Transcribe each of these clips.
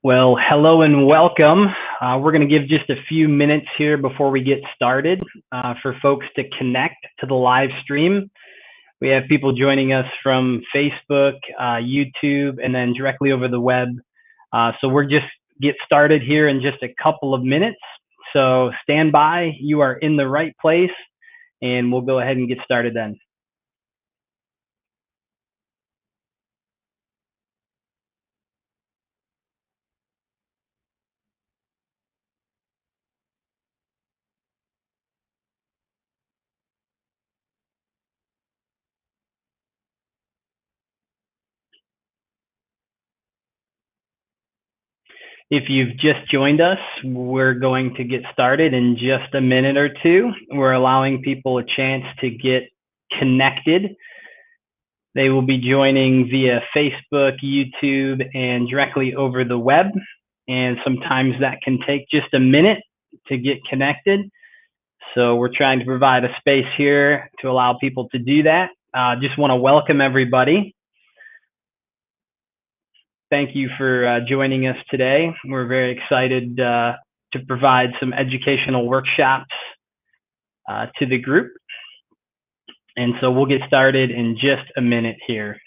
Well, hello and welcome. We're going to give just a few minutes here before we get started for folks to connect to the live stream. We have people joining us from Facebook, YouTube, and then directly over the web. So we're just get started here in just a couple of minutes. So stand by, you are in the right place, and we'll go ahead and get started then. If you've just joined us, we're going to get started in just a minute or two. We're allowing people a chance to get connected. They will be joining via Facebook, YouTube, and directly over the web. And sometimes that can take just a minute to get connected. So we're trying to provide a space here to allow people to do that. Just want to welcome everybody. Thank you for joining us today. We're very excited to provide some educational workshops to the group. And so we'll get started in just a minute here.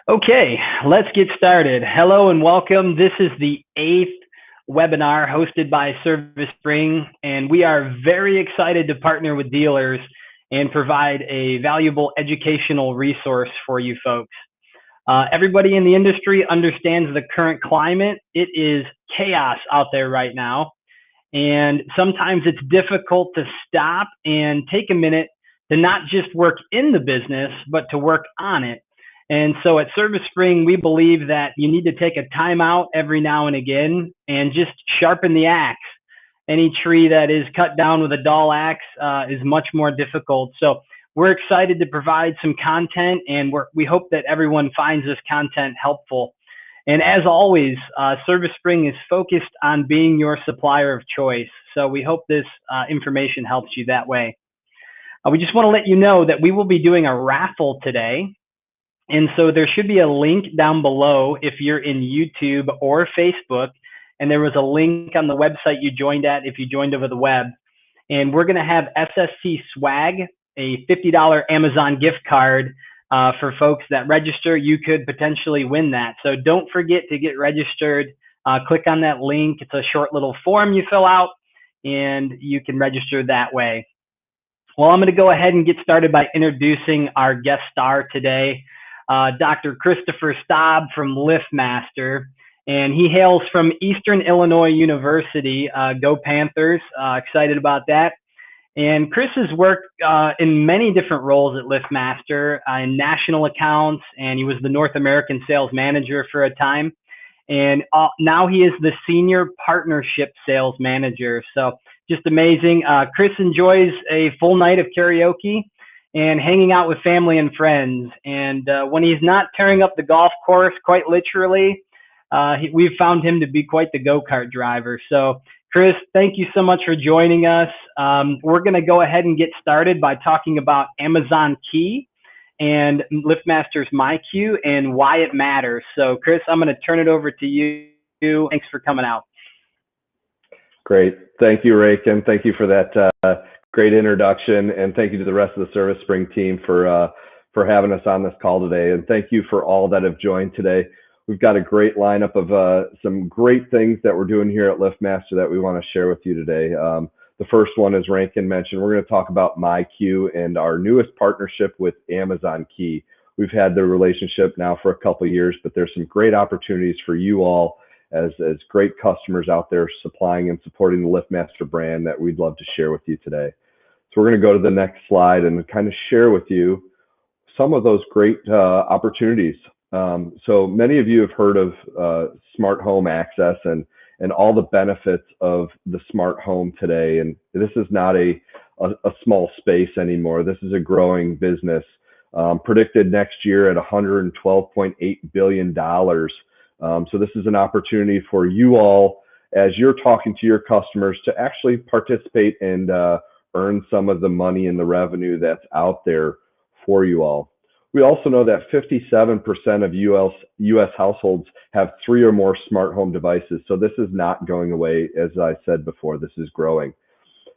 Okay, let's get started. Hello and welcome. This is the 8th webinar hosted by Service Spring, and we are very excited to partner with dealers and provide a valuable educational resource for you folks. Everybody in the industry understands the current climate. It is chaos out there right now, and sometimes it's difficult to stop and take a minute to not just work in the business, but to work on it. And so at Service Spring, we believe that you need to take a time out every now and again and just sharpen the axe. Any tree that is cut down with a dull axe is much more difficult. So we're excited to provide some content, and we hope that everyone finds this content helpful. And as always, Service Spring is focused on being your supplier of choice. So we hope this information helps you that way. We just want to let you know that we will be doing a raffle today. And so there should be a link down below if you're in YouTube or Facebook. And there was a link on the website you joined at if you joined over the web. And we're going to have SSC Swag, a $50 Amazon gift card for folks that register. You could potentially win that. So don't forget to get registered. Click on that link. It's a short little form you fill out, and you can register that way. Well, I'm going to go ahead and get started by introducing our guest star today. Dr. Christopher Staub from LiftMaster, and he hails from Eastern Illinois University. Go Panthers, excited about that. And Chris has worked in many different roles at LiftMaster in national accounts, and he was the North American sales manager for a time. And now he is the senior partnership sales manager. So just amazing. Chris enjoys a full night of karaoke and hanging out with family and friends. And when he's not tearing up the golf course, quite literally, we've found him to be quite the go-kart driver. So Chris, thank you so much for joining us. We're gonna go ahead and get started by talking about Amazon Key and LiftMaster's MyQ and why it matters. So Chris, I'm gonna turn it over to you. Thanks for coming out. Great, thank you, Rick, and thank you for that great introduction, and thank you to the rest of the Service Spring team for having us on this call today, and thank you for all that have joined today. We've got a great lineup of some great things that we're doing here at LiftMaster that we want to share with you today. The first one, as Rankin mentioned, we're going to talk about MyQ and our newest partnership with Amazon Key. We've had the relationship now for a couple of years, but there's some great opportunities for you all as great customers out there supplying and supporting the LiftMaster brand that we'd love to share with you today. So we're going to go to the next slide and kind of share with you some of those great opportunities. So many of you have heard of smart home access and all the benefits of the smart home today. And this is not a small space anymore. This is a growing business, predicted next year at $112.8 billion. So this is an opportunity for you all, as you're talking to your customers, to actually participate and earn some of the money and the revenue that's out there for you all. We also know that 57% of US households have 3 or more smart home devices. So this is not going away. As I said before, this is growing.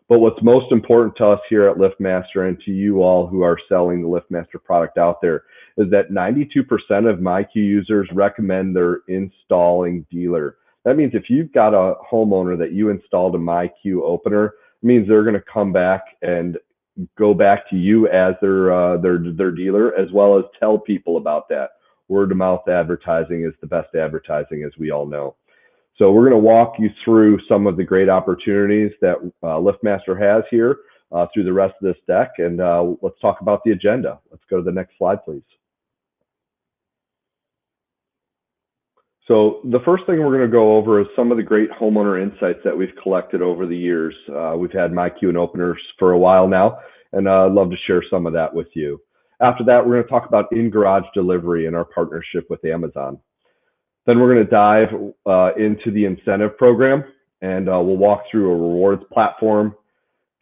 But what's most important to us here at LiftMaster and to you all who are selling the LiftMaster product out there is that 92% of MyQ users recommend their installing dealer. That means if you've got a homeowner that you installed a MyQ opener, it means they're going to come back and go back to you as their dealer, as well as tell people about that. Word of mouth advertising is the best advertising, as we all know. So we're going to walk you through some of the great opportunities that LiftMaster has here through the rest of this deck. And let's talk about the agenda. Let's go to the next slide, please. So the first thing we're going to go over is some of the great homeowner insights that we've collected over the years. We've had MyQ and openers for a while now, and I'd love to share some of that with you. After that, we're going to talk about in-garage delivery and our partnership with Amazon. Then we're going to dive into the incentive program, and we'll walk through a rewards platform,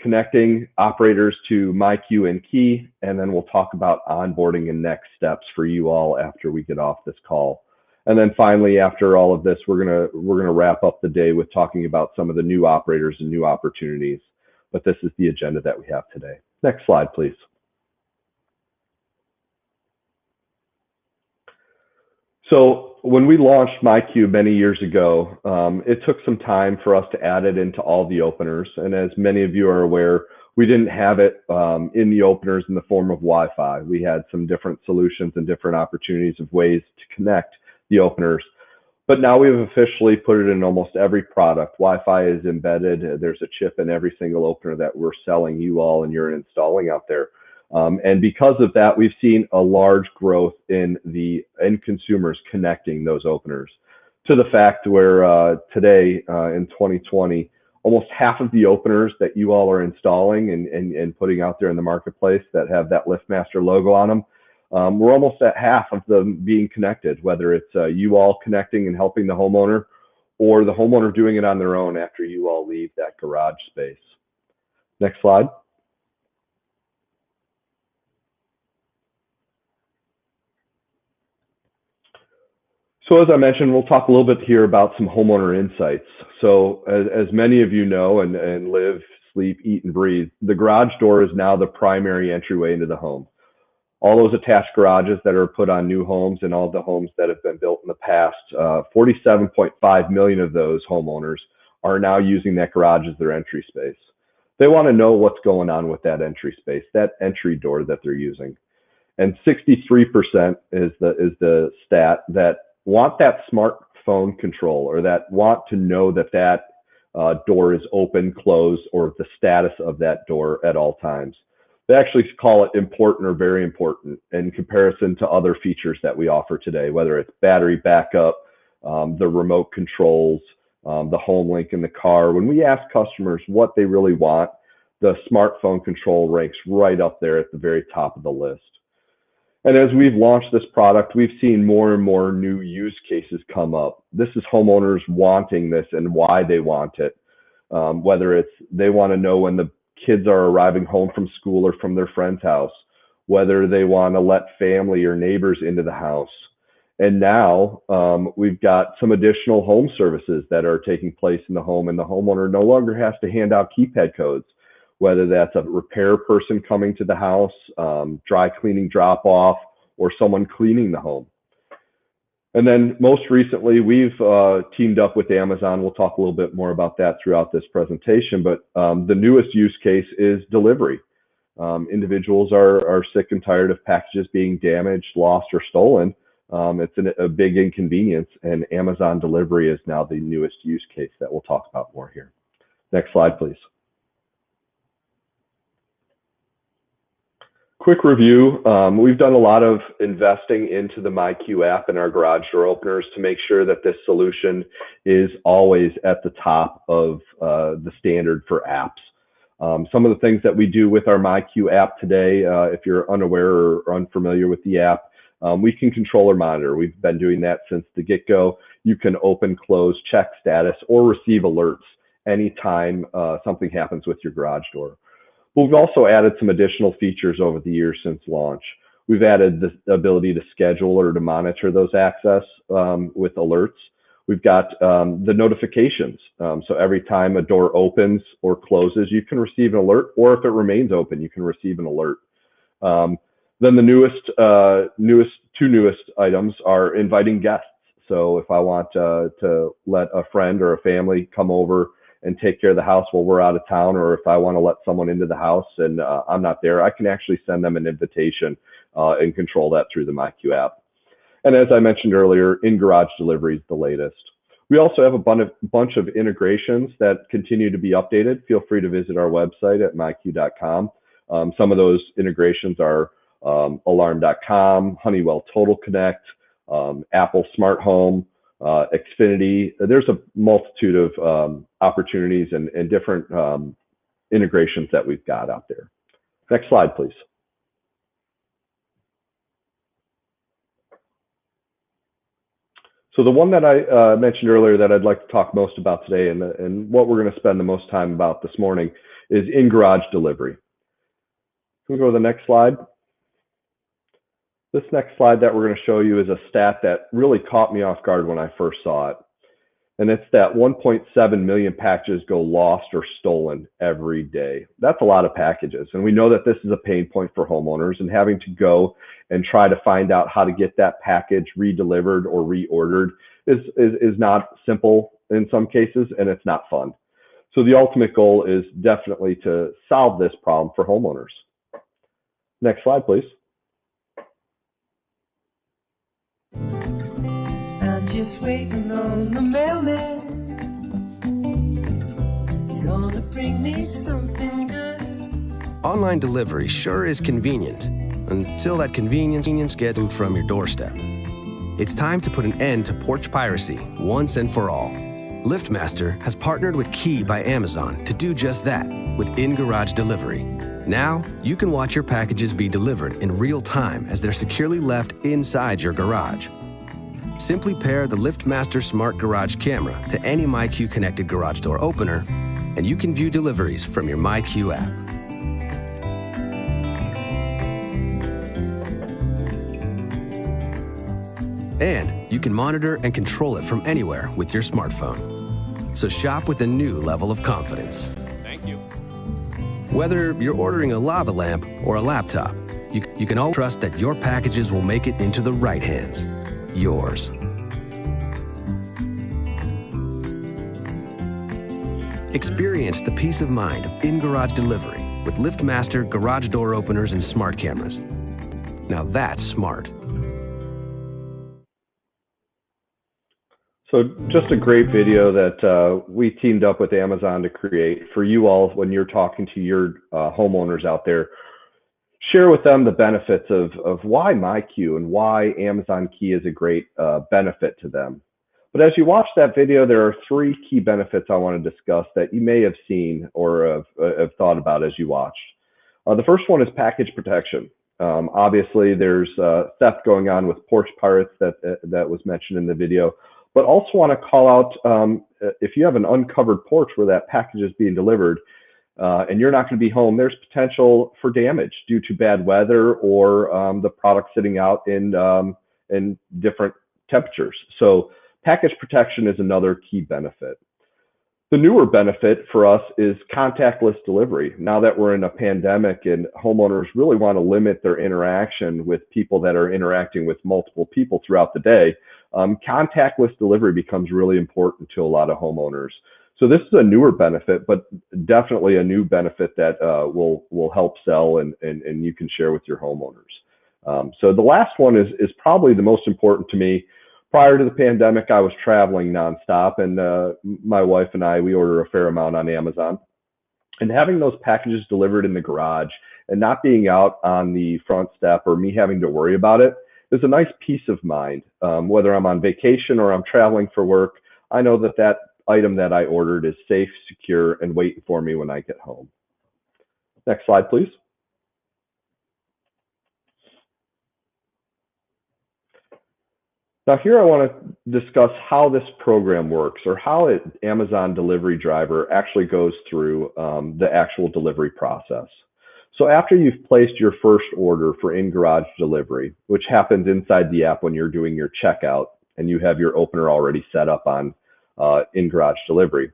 connecting operators to MyQ and Key, and then we'll talk about onboarding and next steps for you all after we get off this call. And then finally, after all of this, we're gonna wrap up the day with talking about some of the new operators and new opportunities. But this is the agenda that we have today. Next slide, please. So when we launched MyQ many years ago, it took some time for us to add it into all the openers. And as many of you are aware, we didn't have it in the openers in the form of Wi-Fi. We had some different solutions and different opportunities of ways to connect the openers. But now we've officially put it in almost every product. Wi-Fi is embedded. There's a chip in every single opener that we're selling you all and you're installing out there. And because of that, we've seen a large growth in the end consumers connecting those openers to the fact where today in 2020, almost half of the openers that you all are installing and putting out there in the marketplace that have that LiftMaster logo on them, we're almost at half of them being connected, whether it's you all connecting and helping the homeowner or the homeowner doing it on their own after you all leave that garage space. Next slide. So as I mentioned, we'll talk a little bit here about some homeowner insights. So as many of you know and live, sleep, eat, and breathe, the garage door is now the primary entryway into the home. All those attached garages that are put on new homes and all the homes that have been built in the past, 47.5 million of those homeowners are now using that garage as their entry space. They want to know what's going on with that entry space, that entry door that they're using. And 63% is the stat that want that smartphone control or that want to know that that door is open, closed, or the status of that door at all times. They actually call it important or very important in comparison to other features that we offer today, whether it's battery backup, the remote controls, the home link in the car. When we ask customers what they really want, the smartphone control ranks right up there at the very top of the list. And as we've launched this product, we've seen more and more new use cases come up. This is homeowners wanting this and why they want it. Whether it's they want to know when the kids are arriving home from school or from their friend's house, whether they want to let family or neighbors into the house. And now we've got some additional home services that are taking place in the home, and the homeowner no longer has to hand out keypad codes, whether that's a repair person coming to the house, dry cleaning drop off, or someone cleaning the home. And then most recently, we've teamed up with Amazon. We'll talk a little bit more about that throughout this presentation, but the newest use case is delivery. Individuals are sick and tired of packages being damaged, lost, or stolen. It's a big inconvenience, and Amazon delivery is now the newest use case that we'll talk about more here. Next slide, please. Quick review, we've done a lot of investing into the MyQ app and our garage door openers to make sure that this solution is always at the top of the standard for apps. Some of the things that we do with our MyQ app today, if you're unaware or unfamiliar with the app, we can control or monitor. We've been doing that since the get-go. You can open, close, check status, or receive alerts anytime something happens with your garage door. But we've also added some additional features over the years since launch. We've added the ability to schedule or to monitor those access with alerts. We've got the notifications. So every time a door opens or closes, you can receive an alert, or if it remains open, you can receive an alert. Then the two newest items are inviting guests. So if I want to let a friend or a family come over and take care of the house while we're out of town, or if I want to let someone into the house and I'm not there, I can actually send them an invitation and control that through the MyQ app. And as I mentioned earlier, in-garage delivery is the latest. We also have a bunch of integrations that continue to be updated. Feel free to visit our website at myq.com. Some of those integrations are alarm.com, Honeywell Total Connect, Apple Smart Home, Xfinity. There's a multitude of opportunities and different integrations that we've got out there. Next slide, please. So the one that I mentioned earlier that I'd like to talk most about today and what we're going to spend the most time about this morning is in-garage delivery. Can we go to the next slide? This next slide that we're going to show you is a stat that really caught me off guard when I first saw it. And it's that 1.7 million packages go lost or stolen every day. That's a lot of packages. And we know that this is a pain point for homeowners, and having to go and try to find out how to get that package redelivered or reordered is not simple in some cases, and it's not fun. So the ultimate goal is definitely to solve this problem for homeowners. Next slide, please. I'm just waiting on the mailman. He's gonna bring me something good. Online delivery sure is convenient, until that convenience gets moved from your doorstep. It's time to put an end to porch piracy once and for all. LiftMaster has partnered with Key by Amazon to do just that with in-garage delivery. Now, you can watch your packages be delivered in real time as they're securely left inside your garage. Simply pair the LiftMaster Smart Garage camera to any MyQ connected garage door opener, and you can view deliveries from your MyQ app. And you can monitor and control it from anywhere with your smartphone. So shop with a new level of confidence. Thank you. Whether you're ordering a lava lamp or a laptop, you can always trust that your packages will make it into the right hands. Yours. Experience the peace of mind of in-garage delivery with LiftMaster garage door openers and smart cameras. Now that's smart. So just a great video that we teamed up with Amazon to create for you all when you're talking to your homeowners out there. Share with them the benefits of why MyQ and why Amazon Key is a great benefit to them. But as you watch that video, there are 3 key benefits I want to discuss that you may have seen or have thought about as you watched. The first one is package protection. Obviously, there's theft going on with porch pirates that was mentioned in the video, but also want to call out if you have an uncovered porch where that package is being delivered, and you're not going to be home, there's potential for damage due to bad weather or the product sitting out in different temperatures. So package protection is another key benefit. The newer benefit for us is contactless delivery. Now that we're in a pandemic and homeowners really want to limit their interaction with people that are interacting with multiple people throughout the day, contactless delivery becomes really important to a lot of homeowners. So this is a newer benefit, but definitely a new benefit that will help sell and you can share with your homeowners. So the last one is probably the most important to me. Prior to the pandemic, I was traveling nonstop, and my wife and I, we order a fair amount on Amazon. And having those packages delivered in the garage and not being out on the front step or me having to worry about it is a nice peace of mind. Whether I'm on vacation or I'm traveling for work, I know that that item that I ordered is safe, secure, and waiting for me when I get home. Next slide, please. Now here I want to discuss how this program works, or how an Amazon delivery driver actually goes through the actual delivery process. So after you've placed your first order for in-garage delivery, which happens inside the app when you're doing your checkout and you have your opener already set up on in-garage delivery,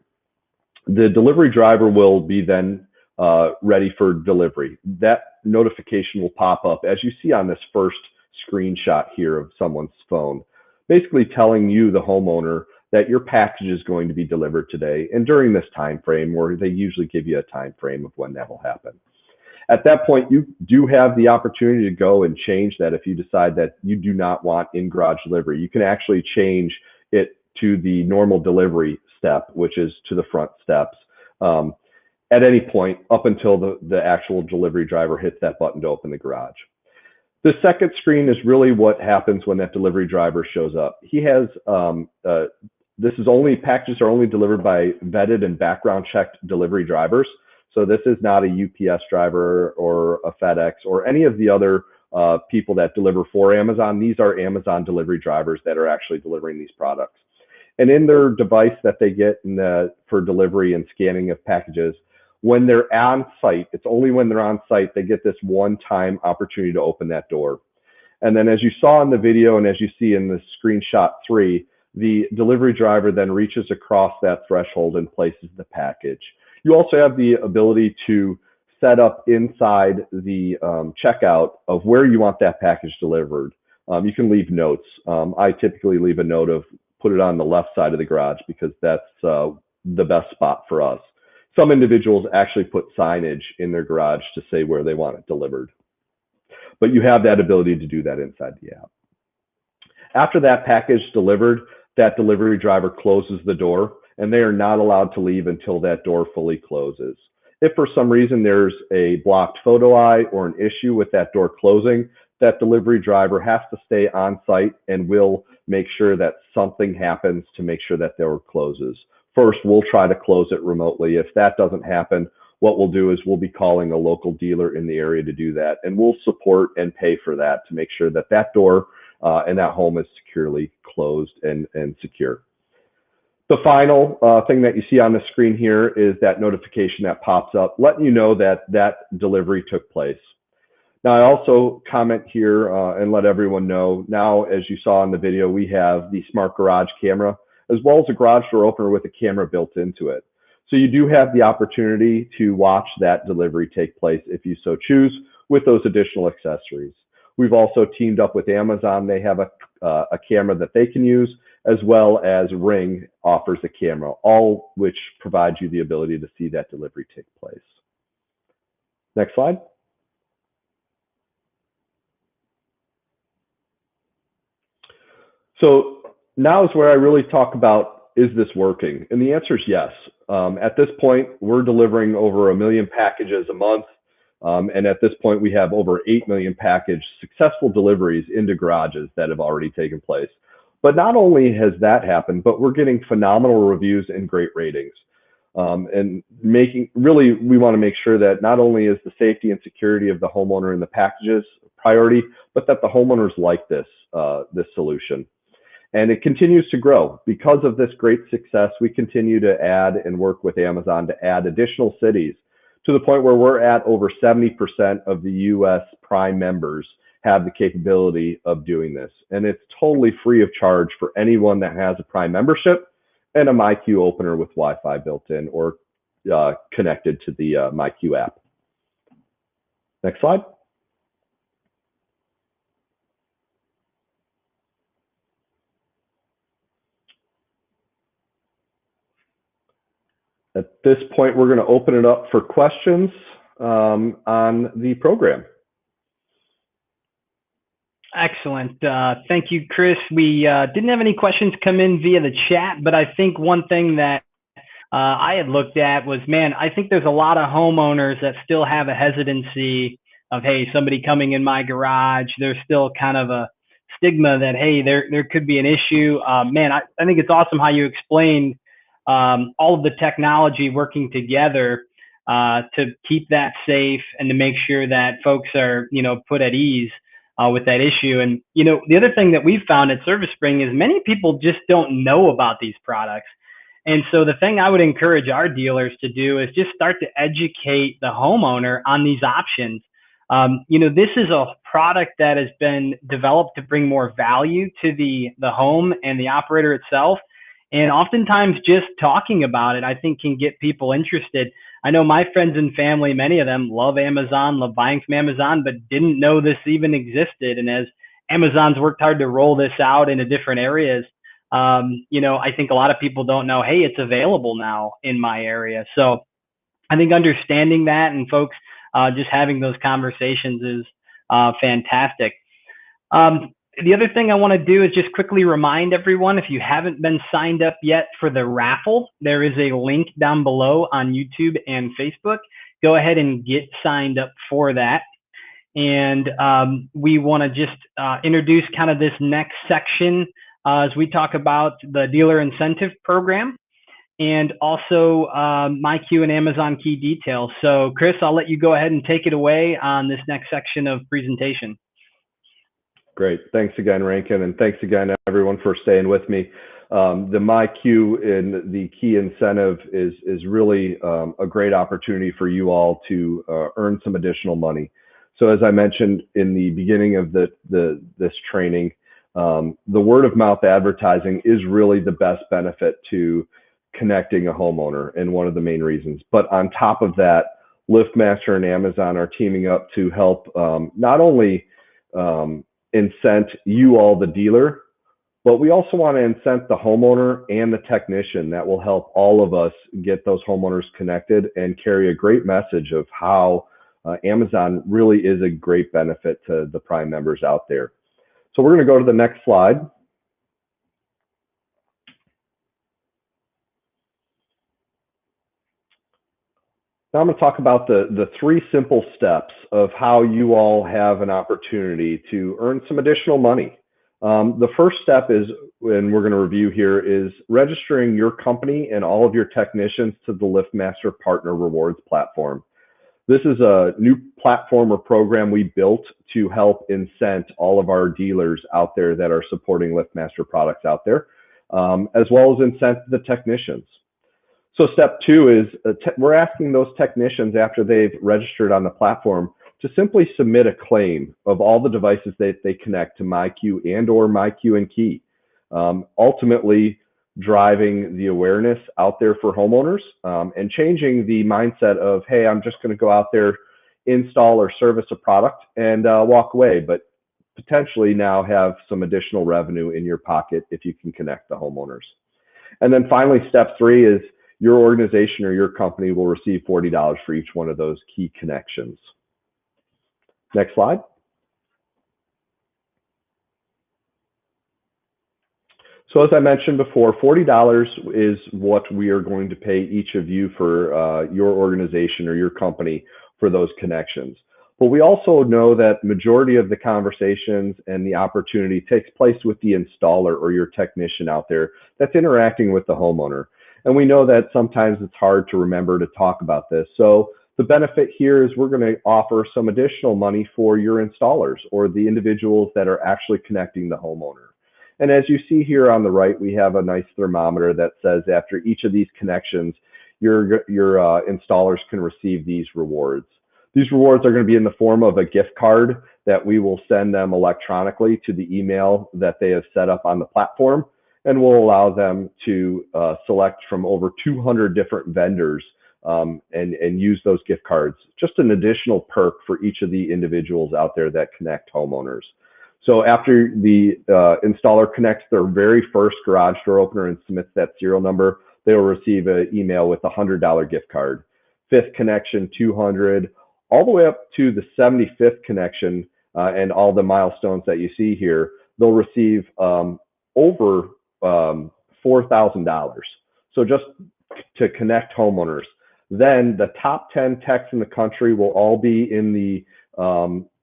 the delivery driver will be then ready for delivery. That notification will pop up, as you see on this first screenshot here of someone's phone, basically telling you, the homeowner, that your package is going to be delivered today and during this time frame, where they usually give you a time frame of when that will happen. At that point, you do have the opportunity to go and change that. If you decide that you do not want in-garage delivery, you can actually change it to the normal delivery step, which is to the front steps, at any point up until the actual delivery driver hits that button to open the garage. The second screen is really what happens when that delivery driver shows up. He has, packages are only delivered by vetted and background checked delivery drivers. So this is not a UPS driver or a FedEx or any of the other people that deliver for Amazon. These are Amazon delivery drivers that are actually delivering these products. And in their device that they get for delivery and scanning of packages, when they're on site, it's only when they're on site they get this one-time opportunity to open that door. And then, as you saw in the video and as you see in the screenshot 3, the delivery driver then reaches across that threshold and places the package. You also have the ability to set up inside the checkout of where you want that package delivered. You can leave notes. I typically leave a note of put it on the left side of the garage because that's the best spot for us. Some individuals actually put signage in their garage to say where they want it delivered. But you have that ability to do that inside the app. After that package delivered, that delivery driver closes the door, and they are not allowed to leave until that door fully closes. If for some reason there's a blocked photo eye or an issue with that door closing, that delivery driver has to stay on site and will make sure that something happens to make sure that door closes. First, we'll try to close it remotely. If that doesn't happen, what we'll do is we'll be calling a local dealer in the area to do that, and we'll support and pay for that to make sure that that door and that home is securely closed and secure. The final thing that you see on the screen here is that notification that pops up, letting you know that that delivery took place. Now, I also comment here and let everyone know, now, as you saw in the video, we have the smart garage camera, as well as a garage door opener with a camera built into it. So you do have the opportunity to watch that delivery take place if you so choose with those additional accessories. We've also teamed up with Amazon. They have a camera that they can use, as well as Ring offers a camera, all which provides you the ability to see that delivery take place. Next slide. So now is where I really talk about, is this working? And the answer is yes. At this point, we're delivering over 1 million packages a month. And at this point, we have over 8 million package successful deliveries into garages that have already taken place. But not only has that happened, but we're getting phenomenal reviews and great ratings. And we want to make sure that not only is the safety and security of the homeowner and the packages a priority, but that the homeowners like this solution. And it continues to grow. Because of this great success, we continue to add and work with Amazon to add additional cities, to the point where we're at over 70% of the US Prime members have the capability of doing this. And it's totally free of charge for anyone that has a Prime membership and a MyQ opener with Wi-Fi built in or connected to the MyQ app. Next slide. At this point, we're going to open it up for questions on the program. Excellent. Thank you, Chris. We didn't have any questions come in via the chat, but I think one thing that I had looked at was, man, I think there's a lot of homeowners that still have a hesitancy of, hey, somebody coming in my garage. There's still kind of a stigma that, hey, there could be an issue. Man, I think it's awesome how you explained all of the technology working together to keep that safe and to make sure that folks are, put at ease. with that issue. And, the other thing that we've found at Service Spring is many people just don't know about these products. And so the thing I would encourage our dealers to do is just start to educate the homeowner on these options. This is a product that has been developed to bring more value to the home and the operator itself. And oftentimes just talking about it, I think, can get people interested. I know my friends and family, many of them love Amazon, love buying from Amazon, but didn't know this even existed. And as Amazon's worked hard to roll this out into different areas, I think a lot of people don't know, hey, it's available now in my area. So I think understanding that and folks just having those conversations is fantastic. The other thing I want to do is just quickly remind everyone, if you haven't been signed up yet for the raffle, there is a link down below on YouTube and Facebook. Go ahead and get signed up for that. And we want to just introduce kind of this next section as we talk about the dealer incentive program and also MyQ and Amazon key details. So Chris, I'll let you go ahead and take it away on this next section of presentation. Great. Thanks again, Rankin, and thanks again, everyone, for staying with me. The MyQ and the key incentive is really a great opportunity for you all to earn some additional money. So as I mentioned in the beginning of this training, the word of mouth advertising is really the best benefit to connecting a homeowner and one of the main reasons. But on top of that, LiftMaster and Amazon are teaming up to help not only incent you all, the dealer, but we also want to incent the homeowner and the technician. That will help all of us get those homeowners connected and carry a great message of how Amazon really is a great benefit to the Prime members out there. So we're going to go to the next slide. Now I'm going to talk about the 3 simple steps of how you all have an opportunity to earn some additional money. The first step is, and we're going to review here, is registering your company and all of your technicians to the LiftMaster Partner Rewards platform. This is a new platform or program we built to help incent all of our dealers out there that are supporting LiftMaster products out there, as well as incent the technicians. So step 2 is we're asking those technicians, after they've registered on the platform, to simply submit a claim of all the devices that they connect to MyQ and or MyQ and Key, ultimately driving the awareness out there for homeowners and changing the mindset of, hey, I'm just going to go out there, install or service a product and walk away, but potentially now have some additional revenue in your pocket if you can connect the homeowners. And then finally, step 3 is your organization or your company will receive $40 for each one of those key connections. Next slide. So as I mentioned before, $40 is what we are going to pay each of you for your organization or your company for those connections. But we also know that majority of the conversations and the opportunity takes place with the installer or your technician out there that's interacting with the homeowner. And we know that sometimes it's hard to remember to talk about this. So the benefit here is we're going to offer some additional money for your installers or the individuals that are actually connecting the homeowner. And as you see here on the right, we have a nice thermometer that says after each of these connections, your installers can receive these rewards. These rewards are going to be in the form of a gift card that we will send them electronically to the email that they have set up on the platform, and will allow them to select from over 200 different vendors and use those gift cards. Just an additional perk for each of the individuals out there that connect homeowners. So after the installer connects their very first garage door opener and submits that serial number, they will receive an email with a $100 gift card. 5th connection, 200, all the way up to the 75th connection and all the milestones that you see here, they'll receive over $4,000. So just to connect homeowners. Then the top 10 techs in the country will all be in the,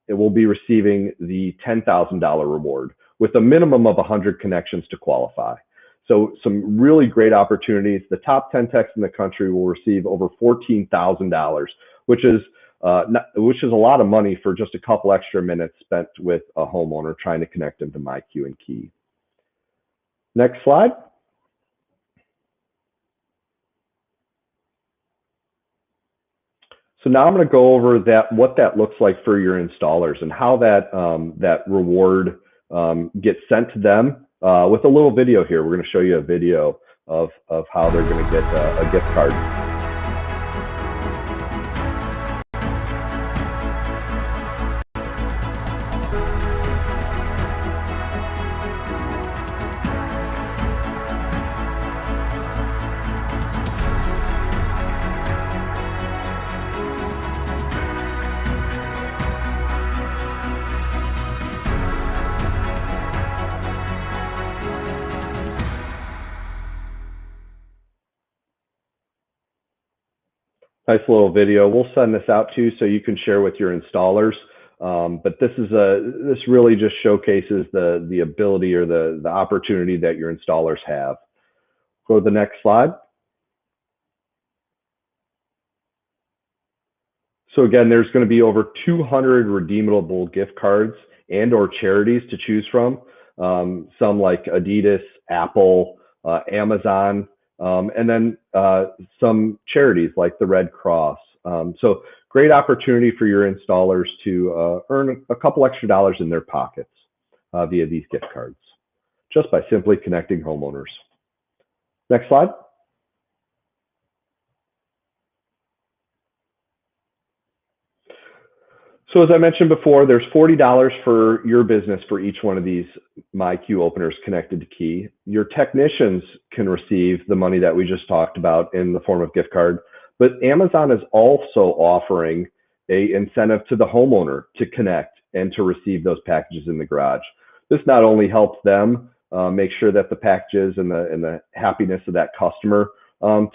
it will be receiving the $10,000 reward with a minimum of 100 connections to qualify. So some really great opportunities. The top 10 techs in the country will receive over $14,000, which is which is a lot of money for just a couple extra minutes spent with a homeowner trying to connect them to MyQ and Key. Next slide. So now I'm going to go over what that looks like for your installers and how that reward gets sent to them with a little video here. We're going to show you a video of how they're going to get a gift card. Nice little video. We'll send this out to you so you can share with your installers. But this really just showcases the ability or the opportunity that your installers have. Go to the next slide. So again, there's going to be over 200 redeemable gift cards and or charities to choose from. Some like Adidas, Apple, Amazon, and then some charities like the Red Cross. So great opportunity for your installers to earn a couple extra dollars in their pockets via these gift cards, just by simply connecting homeowners. Next slide. So as I mentioned before, there's $40 for your business for each one of these MyQ openers connected to Key. Your technicians can receive the money that we just talked about in the form of gift card, but Amazon is also offering an incentive to the homeowner to connect and to receive those packages in the garage. This not only helps them make sure that the packages and the happiness of that customer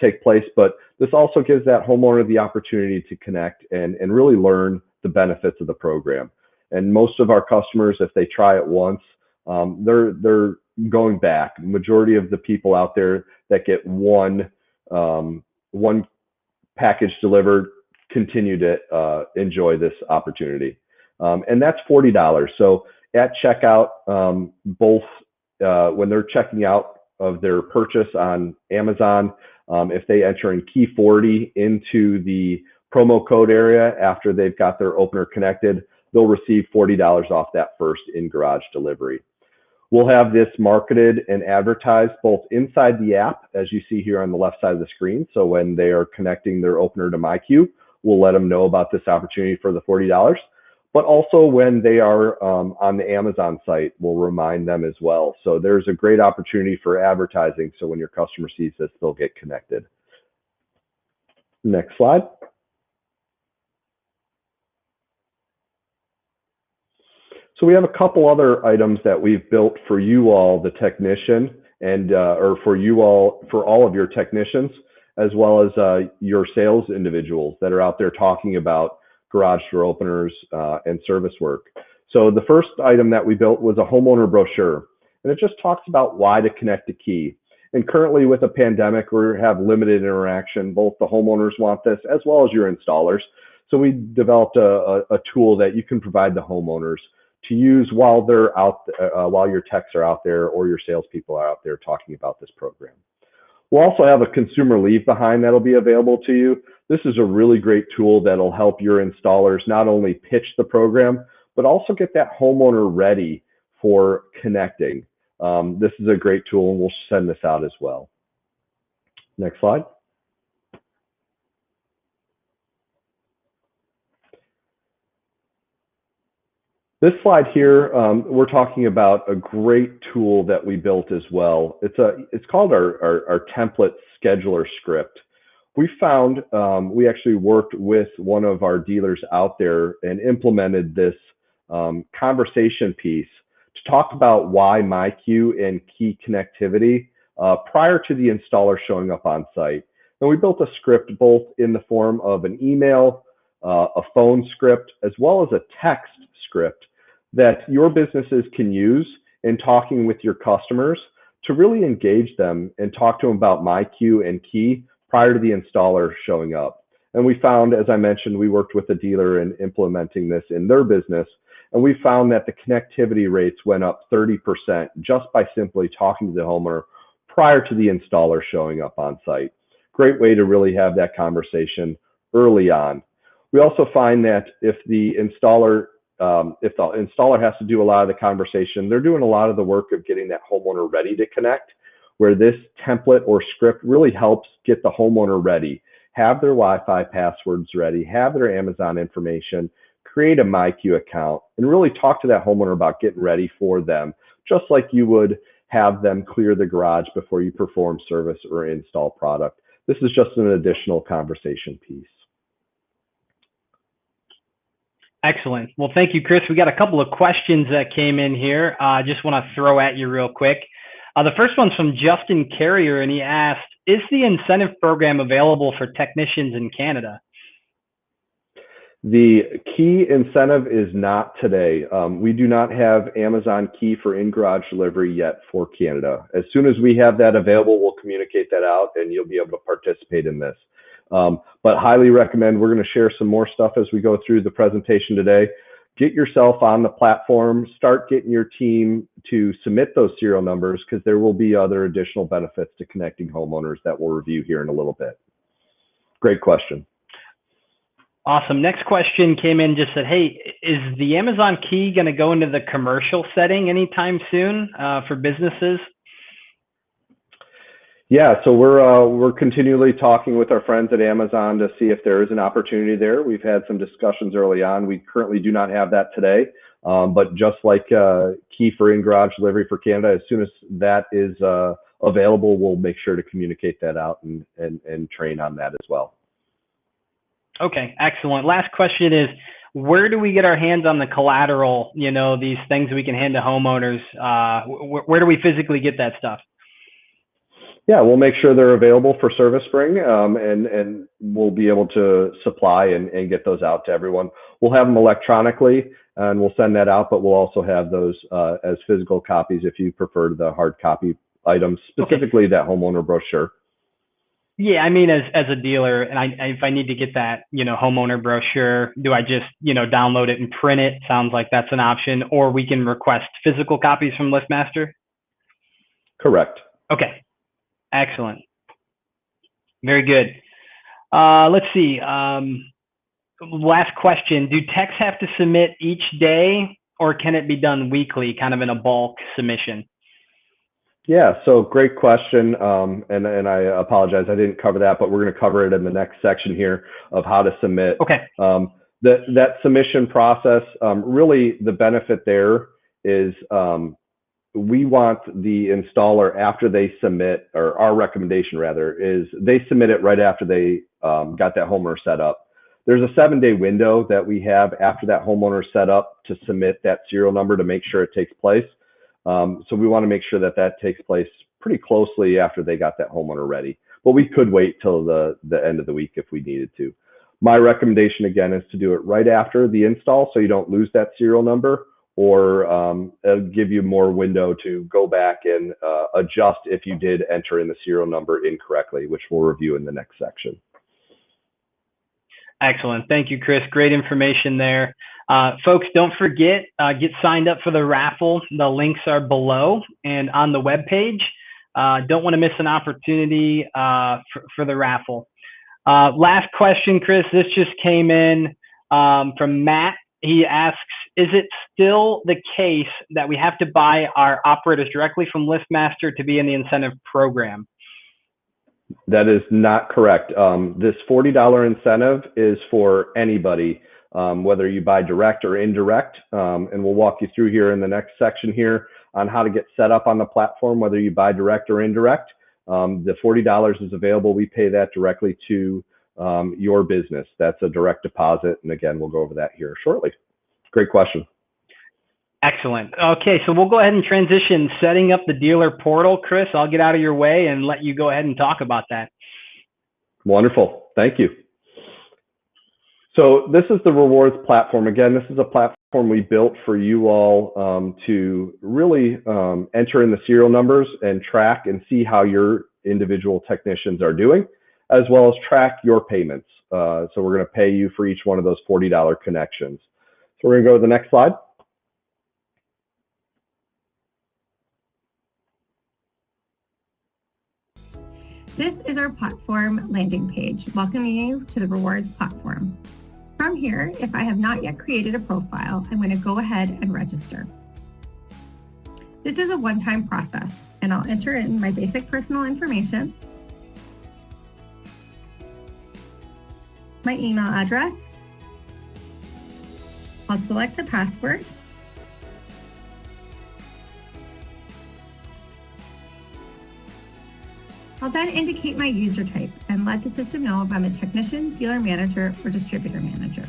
take place, but this also gives that homeowner the opportunity to connect and really learn the benefits of the program. And most of our customers, if they try it once, they're going back. Majority of the people out there that get one package delivered continue to enjoy this opportunity. And that's $40. So at checkout, both when they're checking out of their purchase on Amazon, if they enter in Key 40 into the promo code area after they've got their opener connected, they'll receive $40 off that first in-garage delivery. We'll have this marketed and advertised both inside the app, as you see here on the left side of the screen. So when they are connecting their opener to MyQ, we'll let them know about this opportunity for the $40. But also when they are on the Amazon site, we'll remind them as well. So there's a great opportunity for advertising. So when your customer sees this, they'll get connected. Next slide. So we have a couple other items that we've built for you all, the technician, and or for you all, for all of your technicians, as well as your sales individuals that are out there talking about garage door openers and service work. So the first item that we built was a homeowner brochure, and it just talks about why to connect to Key. And currently with a pandemic, we have limited interaction. Both the homeowners want this as well as your installers. So we developed a tool that you can provide the homeowners to use while they're out, while your techs are out there or your salespeople are out there talking about this program. We'll also have a consumer leave behind that'll be available to you. This is a really great tool that'll help your installers not only pitch the program, but also get that homeowner ready for connecting. This is a great tool, and we'll send this out as well. Next slide. This slide here, we're talking about a great tool that we built as well. It's called our template scheduler script. We found, we actually worked with one of our dealers out there and implemented this conversation piece to talk about why MyQ and Key connectivity prior to the installer showing up on site. And we built a script both in the form of an email, a phone script, as well as a text script that your businesses can use in talking with your customers to really engage them and talk to them about MyQ and Key prior to the installer showing up. And we found, as I mentioned, we worked with a dealer in implementing this in their business. And we found that the connectivity rates went up 30% just by simply talking to the homeowner prior to the installer showing up on site. Great way to really have that conversation early on. We also find that if the installer has to do a lot of the conversation, they're doing a lot of the work of getting that homeowner ready to connect, where this template or script really helps get the homeowner ready, have their Wi-Fi passwords ready, have their Amazon information, create a MyQ account, and really talk to that homeowner about getting ready for them, just like you would have them clear the garage before you perform service or install product. This is just an additional conversation piece. Excellent. Well, thank you, Chris. We got a couple of questions that came in here. I just want to throw at you real quick. The first one's from Justin Carrier, and he asked, is the incentive program available for technicians in Canada? The key incentive is not today. We do not have Amazon Key for in-garage delivery yet for Canada. As soon as we have that available, we'll communicate that out and you'll be able to participate in this. But highly recommend, we're going to share some more stuff as we go through the presentation today. Get yourself on the platform, start getting your team to submit those serial numbers, because there will be other additional benefits to connecting homeowners that we'll review here in a little bit. Great question. Awesome. Next question came in, just said, hey, is the Amazon Key going to go into the commercial setting anytime soon for businesses? Yeah, so we're continually talking with our friends at Amazon to see if there is an opportunity there. We've had some discussions early on. We currently do not have that today, but just like Key for in-garage delivery for Canada, as soon as that is available, we'll make sure to communicate that out and train on that as well. Okay, excellent. Last question is, where do we get our hands on the collateral, these things we can hand to homeowners? Where do we physically get that stuff? Yeah, we'll make sure they're available for Service Spring, and we'll be able to supply and get those out to everyone. We'll have them electronically, and we'll send that out, but we'll also have those as physical copies if you prefer the hard copy items, specifically that homeowner brochure. Yeah, I mean, as a dealer, and if I need to get that, homeowner brochure, do I just, download it and print it? Sounds like that's an option. Or we can request physical copies from LiftMaster? Correct. Okay, excellent. Very good. Let's see. Last question. Do techs have to submit each day, or can it be done weekly, kind of in a bulk submission? Yeah, so great question, and I apologize, I didn't cover that, but we're going to cover it in the next section here of how to submit. Okay. That submission process, really the benefit there is we want the installer, after they submit, or our recommendation rather, is they submit it right after they got that homeowner set up. There's a 7-day window that we have after that homeowner set up to submit that serial number to make sure it takes place. So we want to make sure that that takes place pretty closely after they got that homeowner ready. But we could wait till the end of the week if we needed to. My recommendation, again, is to do it right after the install so you don't lose that serial number, or it'll give you more window to go back and adjust if you did enter in the serial number incorrectly, which we'll review in the next section. Excellent. Thank you, Chris. Great information there. Folks, don't forget, get signed up for the raffle. The links are below and on the webpage. Don't want to miss an opportunity for the raffle. Last question, Chris. This just came in from Matt. He asks, is it still the case that we have to buy our operators directly from LiftMaster to be in the incentive program? That is not correct. This $40 incentive is for anybody, whether you buy direct or indirect. And we'll walk you through here in the next section here on how to get set up on the platform, whether you buy direct or indirect. The $40 is available. We pay that directly to your business. That's a direct deposit. And again, we'll go over that here shortly. Great question. Excellent. Okay, so we'll go ahead and transition setting up the dealer portal. Chris, I'll get out of your way and let you go ahead and talk about that. Wonderful. Thank you. So this is the rewards platform. Again, this is a platform we built for you all to really enter in the serial numbers and track and see how your individual technicians are doing. as well as track your payments. So we're going to pay you for each one of those $40 connections. So we're going to go to the next slide. This is our platform landing page, welcoming you to the rewards platform. From here, if I have not yet created a profile, I'm going to go ahead and register. This is a one-time process, and I'll enter in my basic personal information, my email address, I'll select a password, I'll then indicate my user type and let the system know if I'm a technician, dealer manager, or distributor manager.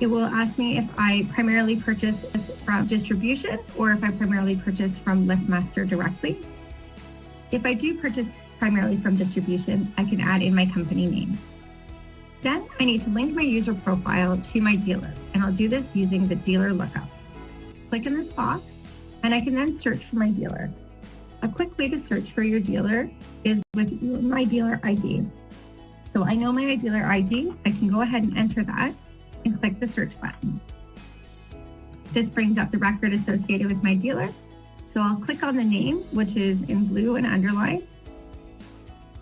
It will ask me if I primarily purchase from distribution or if I primarily purchase from LiftMaster directly. If I do purchase primarily from distribution, I can add in my company name. Then I need to link my user profile to my dealer, and I'll do this using the dealer lookup. Click in this box, and I can then search for my dealer. A quick way to search for your dealer is with my dealer ID. So I know my dealer ID, I can go ahead and enter that and click the search button. This brings up the record associated with my dealer. So I'll click on the name, which is in blue and underlined,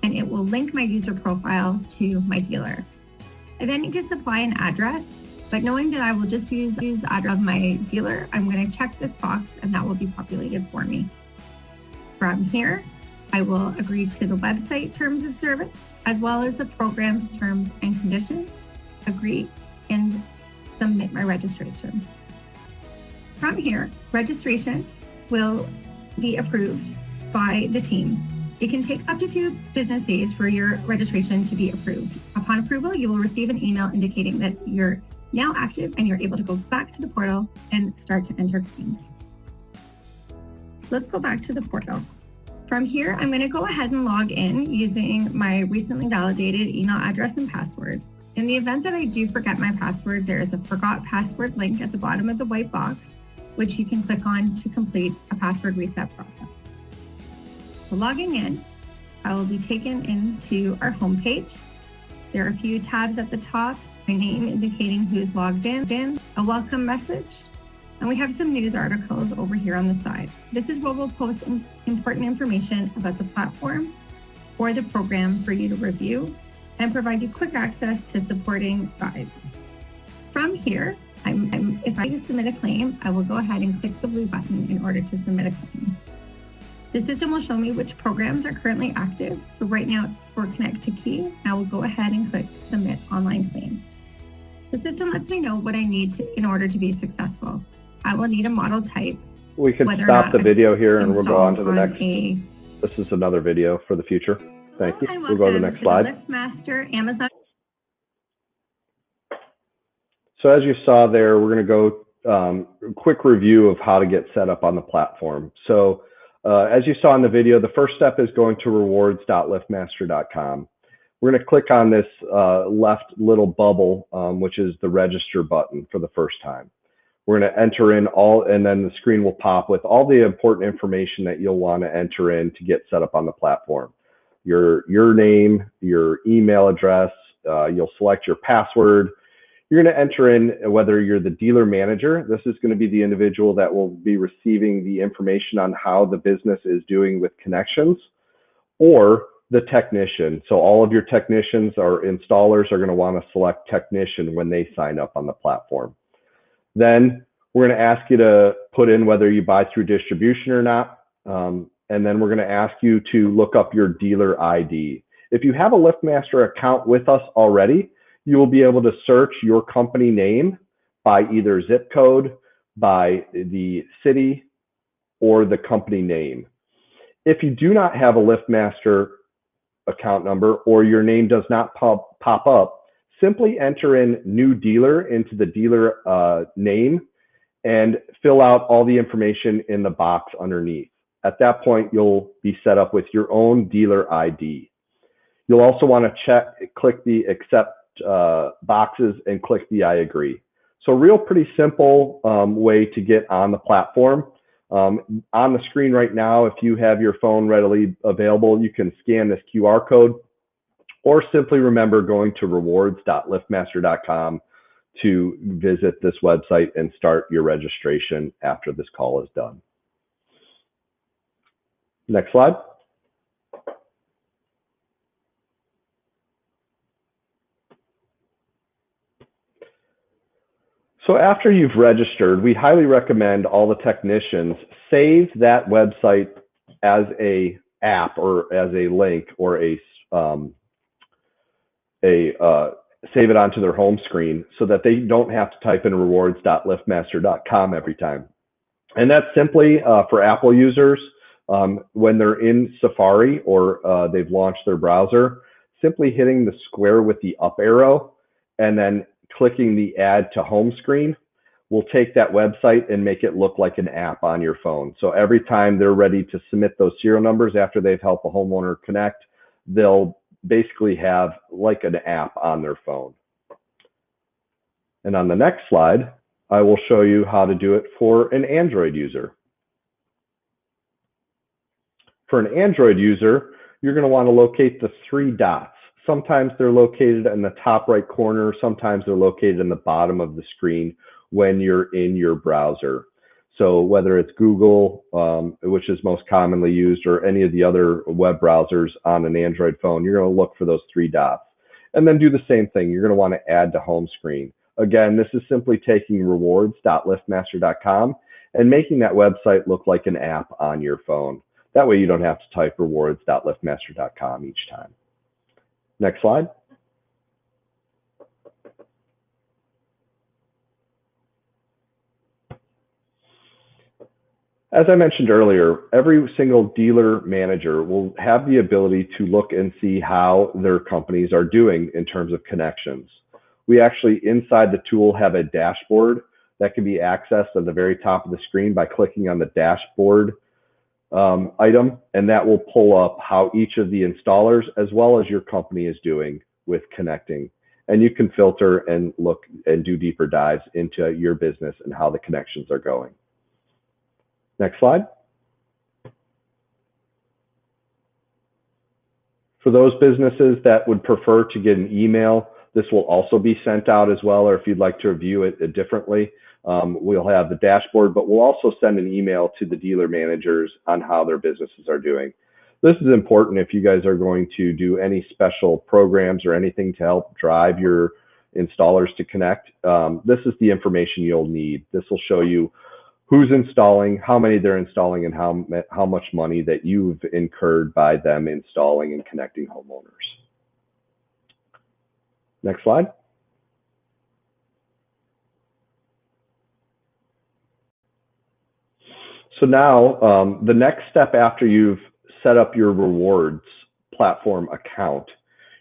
and it will link my user profile to my dealer. I then need to supply an address, but knowing that I will just use the address of my dealer, I'm going to check this box and that will be populated for me. From here, I will agree to the website terms of service, as well as the program's terms and conditions, agree, and submit my registration. From here, registration will be approved by the team. It can take up to 2 business days for your registration to be approved. Upon approval, you will receive an email indicating that you're now active and you're able to go back to the portal and start to enter claims. So let's go back to the portal. From here, I'm going to go ahead and log in using my recently validated email address and password. In the event that I do forget my password, there is a forgot password link at the bottom of the white box, which you can click on to complete a password reset process. So logging in, I will be taken into our home page. There are a few tabs at the top, my name indicating who's logged in, a welcome message, and we have some news articles over here on the side. This is where we'll post important information about the platform or the program for you to review and provide you quick access to supporting guides. From here, if I submit a claim, I will go ahead and click the blue button in order to submit a claim. The system will show me which programs are currently active. So right now it's for Connect to Key. I will go ahead and click Submit Online Claim. The system lets me know what I need in order to be successful. I will need a model type. We can stop the video here and we'll go on to the next. This is another video for the future. Thank you. We'll go to the next slide. LiftMaster Amazon. So as you saw there, we're going to go a quick review of how to get set up on the platform. So as you saw in the video, the first step is going to rewards.liftmaster.com. We're going to click on this left little bubble, which is the register button for the first time. We're going to enter in all, and then the screen will pop with all the important information that you'll want to enter in to get set up on the platform. Your name, your email address, you'll select your password. You're going to enter in whether you're the dealer manager. This is going to be the individual that will be receiving the information on how the business is doing with connections, or the technician. So all of your technicians or installers are going to want to select technician when they sign up on the platform. Then we're going to ask you to put in whether you buy through distribution or not. And then we're going to ask you to look up your dealer ID. If you have a LiftMaster account with us already, you will be able to search your company name by either zip code, by the city, or the company name. If you do not have a LiftMaster account number or your name does not pop up, simply enter in new dealer into the dealer name and fill out all the information in the box underneath. At that point, you'll be set up with your own dealer ID. You'll also want to click the accept boxes and click the I agree. So real pretty simple way to get on the platform. On the screen right now, if you have your phone readily available, you can scan this QR code or simply remember going to rewards.liftmaster.com to visit this website and start your registration after this call is done. Next slide. So after you've registered, we highly recommend all the technicians save that website as a app or as a link or save it onto their home screen so that they don't have to type in rewards.liftmaster.com every time. And that's simply for Apple users, when they're in Safari or they've launched their browser, simply hitting the square with the up arrow and then clicking the add to home screen will take that website and make it look like an app on your phone. So every time they're ready to submit those serial numbers after they've helped a homeowner connect, they'll basically have like an app on their phone. And on the next slide, I will show you how to do it for an Android user. For an Android user, you're going to want to locate the three dots. Sometimes they're located in the top right corner. Sometimes they're located in the bottom of the screen when you're in your browser. So whether it's Google, which is most commonly used, or any of the other web browsers on an Android phone, you're going to look for those three dots. And then do the same thing. You're going to want to add to home screen. Again, this is simply taking rewards.liftmaster.com and making that website look like an app on your phone. That way you don't have to type rewards.liftmaster.com each time. Next slide. As I mentioned earlier, every single dealer manager will have the ability to look and see how their companies are doing in terms of connections. We actually, inside the tool, have a dashboard that can be accessed at the very top of the screen by clicking on the dashboard item, and that will pull up how each of the installers as well as your company is doing with connecting. And you can filter and look and do deeper dives into your business and how the connections are going. Next slide. For those businesses that would prefer to get an email, this will also be sent out as well, or if you'd like to review it differently, we'll have the dashboard, but we'll also send an email to the dealer managers on how their businesses are doing. This is important if you guys are going to do any special programs or anything to help drive your installers to connect. This is the information you'll need. This will show you who's installing, how many they're installing, and how much money that you've incurred by them installing and connecting homeowners. Next slide. So now the next step after you've set up your rewards platform account,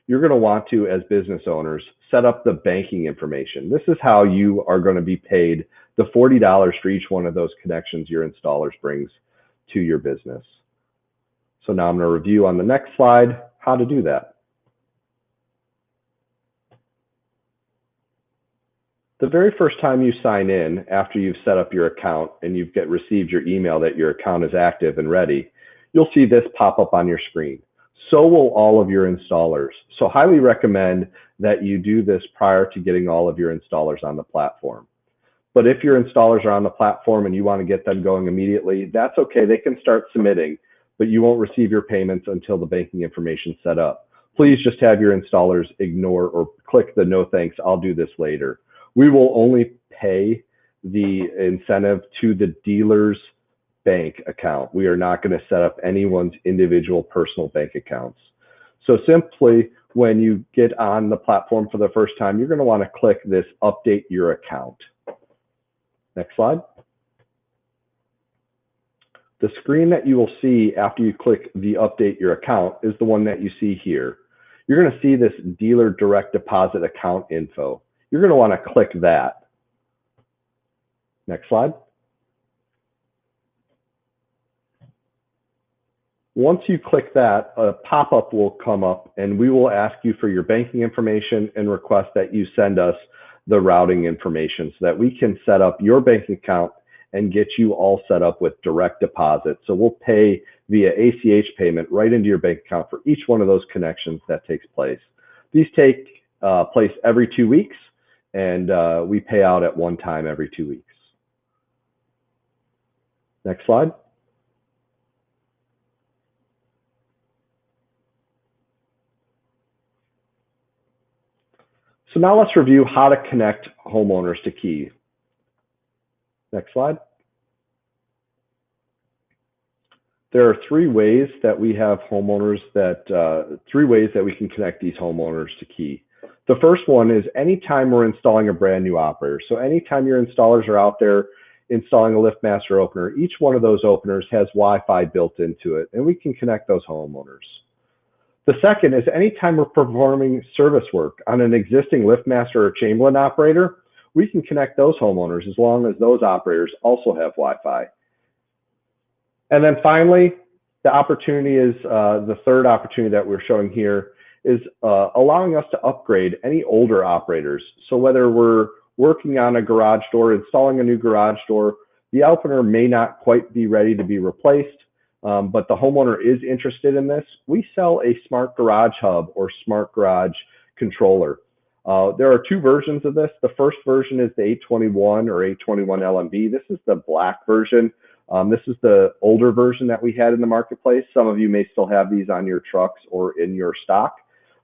you're going to want to, as business owners, set up the banking information. This is how you are going to be paid the $40 for each one of those connections your installers brings to your business. So now I'm going to review on the next slide how to do that. The very first time you sign in after you've set up your account and you've received your email that your account is active and ready, you'll see this pop up on your screen. So will all of your installers. So highly recommend that you do this prior to getting all of your installers on the platform. But if your installers are on the platform and you want to get them going immediately, that's okay. They can start submitting, but you won't receive your payments until the banking information is set up. Please just have your installers ignore or click the no thanks, I'll do this later. We will only pay the incentive to the dealer's bank account. We are not going to set up anyone's individual personal bank accounts. So simply, when you get on the platform for the first time, you're going to want to click this update your account. Next slide. The screen that you will see after you click the update your account is the one that you see here. You're going to see this dealer direct deposit account info. You're going to want to click that. Next slide. Once you click that, a pop-up will come up and we will ask you for your banking information and request that you send us the routing information so that we can set up your bank account and get you all set up with direct deposit. So we'll pay via ACH payment right into your bank account for each one of those connections that takes place. These take place every 2 weeks, and we pay out at one time every 2 weeks. Next slide. So now let's review how to connect homeowners to Key. Next slide. There are three ways that we have homeowners that, three ways that we can connect these homeowners to Key. The first one is anytime we're installing a brand new operator. So anytime your installers are out there installing a LiftMaster opener, each one of those openers has Wi-Fi built into it, and we can connect those homeowners. The second is anytime we're performing service work on an existing LiftMaster or Chamberlain operator, we can connect those homeowners as long as those operators also have Wi-Fi. And then finally, the opportunity is, the third opportunity that we're showing here is allowing us to upgrade any older operators. So whether we're working on a garage door, installing a new garage door, the opener may not quite be ready to be replaced, but the homeowner is interested in this. We sell a smart garage hub or smart garage controller. There are two versions of this. The first version is the 821 or 821 LMB. This is the black version. This is the older version that we had in the marketplace. Some of you may still have these on your trucks or in your stock.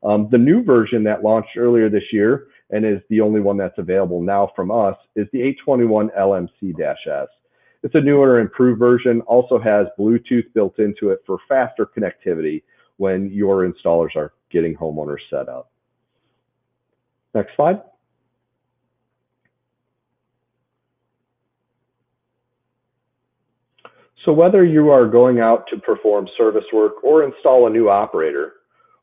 The new version that launched earlier this year and is the only one that's available now from us is the 821 LMC-S. It's a newer, improved version, also has Bluetooth built into it for faster connectivity when your installers are getting homeowners set up. Next slide. So whether you are going out to perform service work or install a new operator,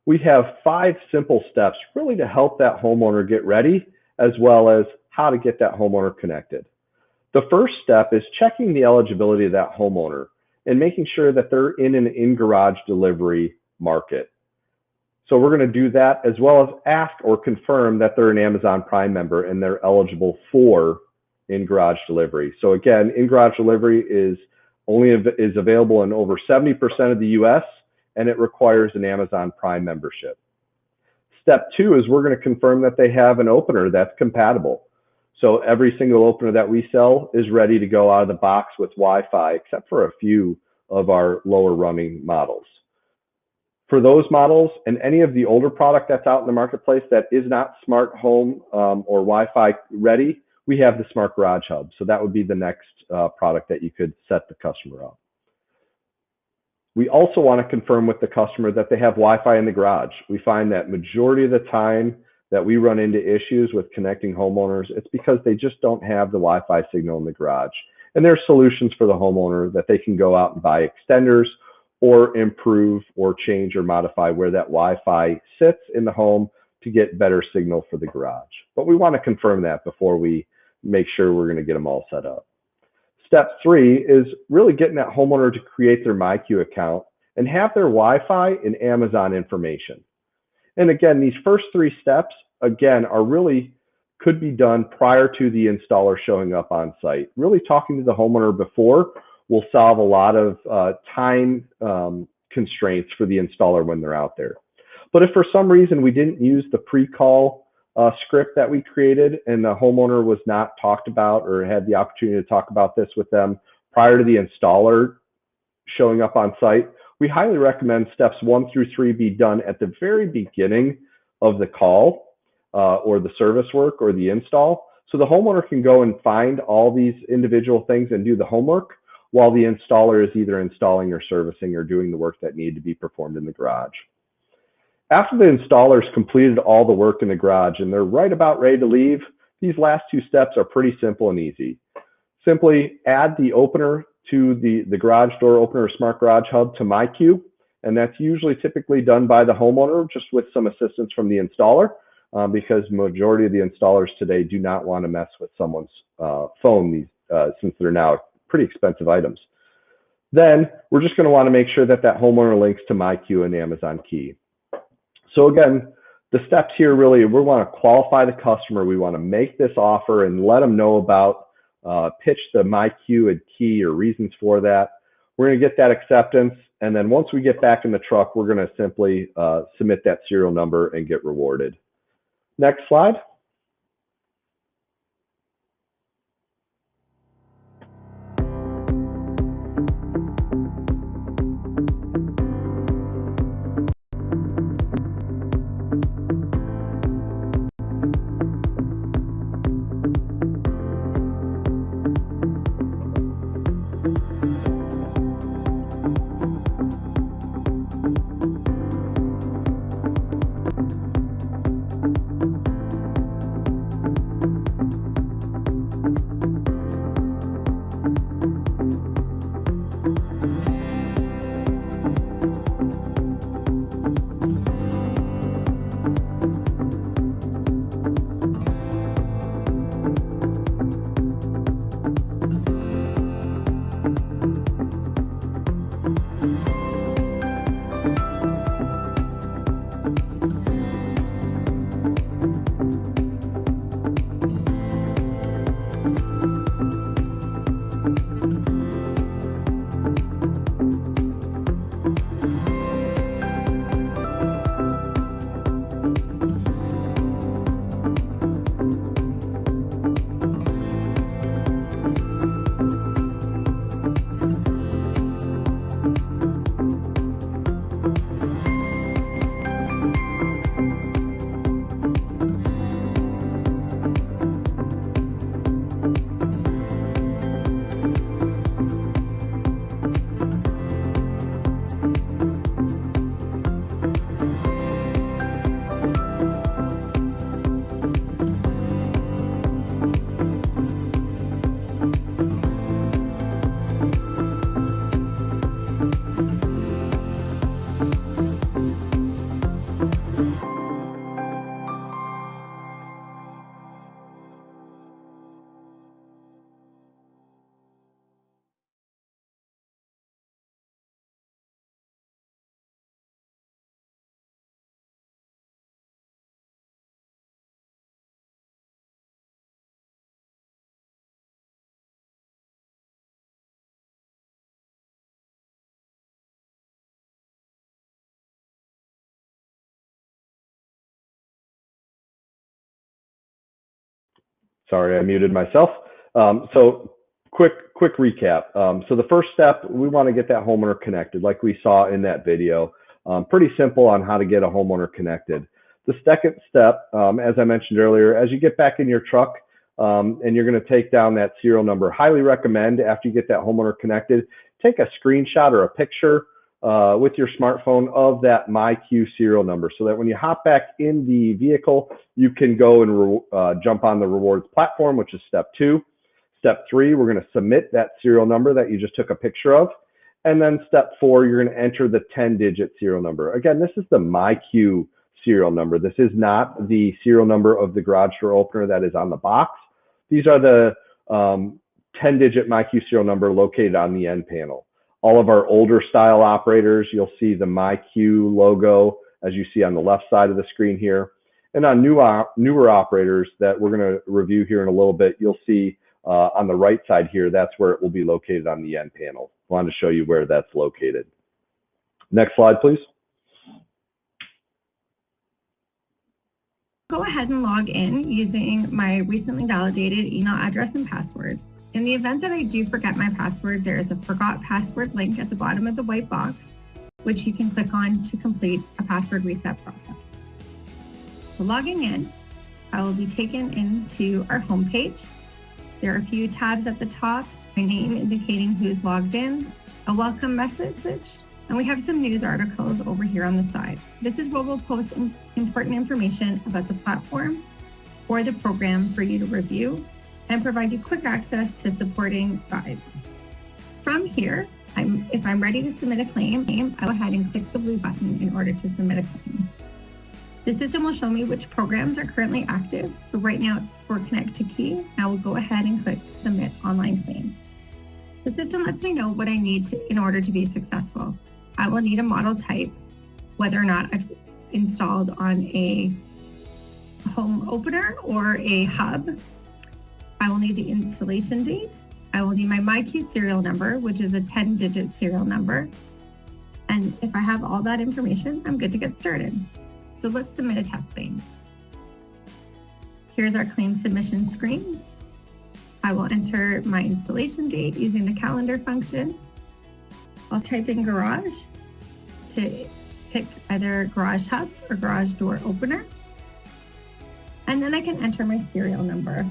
we have 5 simple steps really to help that homeowner get ready, as well as how to get that homeowner connected. The first step is checking the eligibility of that homeowner and making sure that they're in an in-garage delivery market. So we're going to do that, as well as ask or confirm that they're an Amazon Prime member and they're eligible for in-garage delivery. So again, in-garage delivery is available in over 70% of the US, and it requires an Amazon Prime membership. Step 2 is we're going to confirm that they have an opener that's compatible. So every single opener that we sell is ready to go out of the box with Wi-Fi, except for a few of our lower running models. For those models and any of the older product that's out in the marketplace that is not smart home or Wi-Fi ready, we have the Smart Garage Hub. So that would be the next product that you could set the customer up. We also want to confirm with the customer that they have Wi-Fi in the garage. We find that majority of the time that we run into issues with connecting homeowners, it's because they just don't have the Wi-Fi signal in the garage. And there are solutions for the homeowner that they can go out and buy extenders or improve or change or modify where that Wi-Fi sits in the home to get better signal for the garage. But we want to confirm that before we make sure we're going to get them all set up. Step 3 is really getting that homeowner to create their MyQ account and have their Wi-Fi and Amazon information. And again, these first 3 steps, again, are really could be done prior to the installer showing up on site. Really talking to the homeowner before will solve a lot of time constraints for the installer when they're out there. But if for some reason we didn't use the pre-call script that we created and the homeowner was not talked about or had the opportunity to talk about this with them prior to the installer showing up on site, we highly recommend steps 1 through 3 be done at the very beginning of the call or the service work or the install. So the homeowner can go and find all these individual things and do the homework while the installer is either installing or servicing or doing the work that needed to be performed in the garage. After the installers completed all the work in the garage and they're right about ready to leave, these last 2 steps are pretty simple and easy. Simply add the opener to the garage door opener or Smart Garage Hub to MyQ, and that's usually typically done by the homeowner just with some assistance from the installer because majority of the installers today do not want to mess with someone's phone since they're now pretty expensive items. Then we're just going to want to make sure that that homeowner links to MyQ and Amazon Key. So again, the steps here really, we want to qualify the customer. We want to make this offer and let them know about, pitch the MyQ and Key or reasons for that. We're going to get that acceptance. And then once we get back in the truck, we're going to simply submit that serial number and get rewarded. Next slide. Sorry, I muted myself. So quick recap. So the first step, we want to get that homeowner connected like we saw in that video. Pretty simple on how to get a homeowner connected. The second step, as I mentioned earlier, as you get back in your truck and you're going to take down that serial number, highly recommend after you get that homeowner connected, take a screenshot or a picture with your smartphone of that MyQ serial number so that when you hop back in the vehicle, you can go and jump on the rewards platform, which is step 2. Step 3, we're going to submit that serial number that you just took a picture of. And then step 4, you're going to enter the 10-digit serial number. Again, this is the MyQ serial number. This is not the serial number of the garage door opener that is on the box. These are the 10-digit MyQ serial number located on the end panel. All of our older style operators, you'll see the MyQ logo as you see on the left side of the screen here. And on newer operators that we're going to review here in a little bit, you'll see on the right side here, that's where it will be located on the end panel. I wanted to show you where that's located. Next slide, please. Go ahead and log in using my recently validated email address and password. In the event that I do forget my password, there is a forgot password link at the bottom of the white box, which you can click on to complete a password reset process. So logging in, I will be taken into our homepage. There are a few tabs at the top, my name indicating who's logged in, a welcome message, and we have some news articles over here on the side. This is where we'll post important information about the platform or the program for you to review and provide you quick access to supporting guides. From here, if I'm ready to submit a claim, I'll go ahead and click the blue button in order to submit a claim. The system will show me which programs are currently active. So right now it's for Connect to Key. I will go ahead and click Submit Online Claim. The system lets me know what I need in order to be successful. I will need a model type, whether or not I've installed on a home opener or a hub. I will need the installation date. I will need my MyQ serial number, which is a 10-digit serial number. And if I have all that information, I'm good to get started. So let's submit a test claim. Here's our claim submission screen. I will enter my installation date using the calendar function. I'll type in garage to pick either garage hub or garage door opener. And then I can enter my serial number.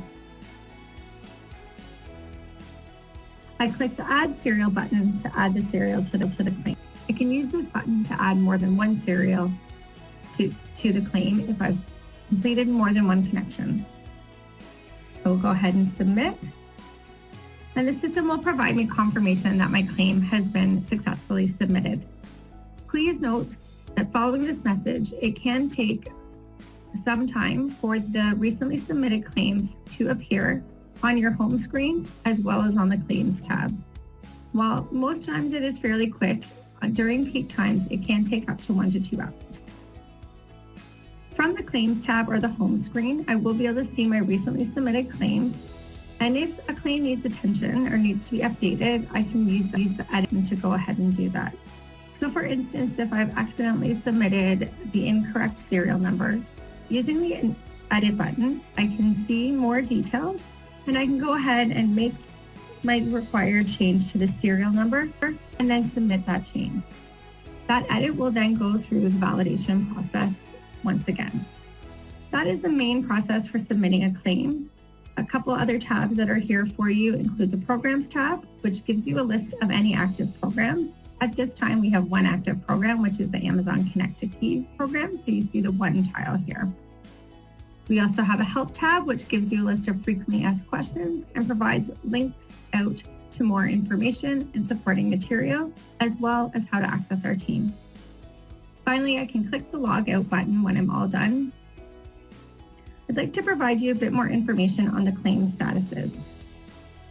I click the add serial button to add the serial to the claim. I can use this button to add more than one serial to the claim if I've completed more than one connection. I will go ahead and submit. And the system will provide me confirmation that my claim has been successfully submitted. Please note that following this message, it can take some time for the recently submitted claims to appear on your home screen as well as on the claims tab. While most times it is fairly quick, during peak times, it can take up to 1 to 2 hours. From the claims tab or the home screen, I will be able to see my recently submitted claims. And if a claim needs attention or needs to be updated, I can use the edit to go ahead and do that. So for instance, if I've accidentally submitted the incorrect serial number, using the edit button, I can see more details and I can go ahead and make my required change to the serial number and then submit that change. That edit will then go through the validation process once again. That is the main process for submitting a claim. A couple other tabs that are here for you include the Programs tab, which gives you a list of any active programs. At this time, we have one active program, which is the Amazon Connect to Key program. So you see the one tile here. We also have a Help tab, which gives you a list of frequently asked questions and provides links out to more information and supporting material, as well as how to access our team. Finally, I can click the Log Out button when I'm all done. I'd like to provide you a bit more information on the claim statuses.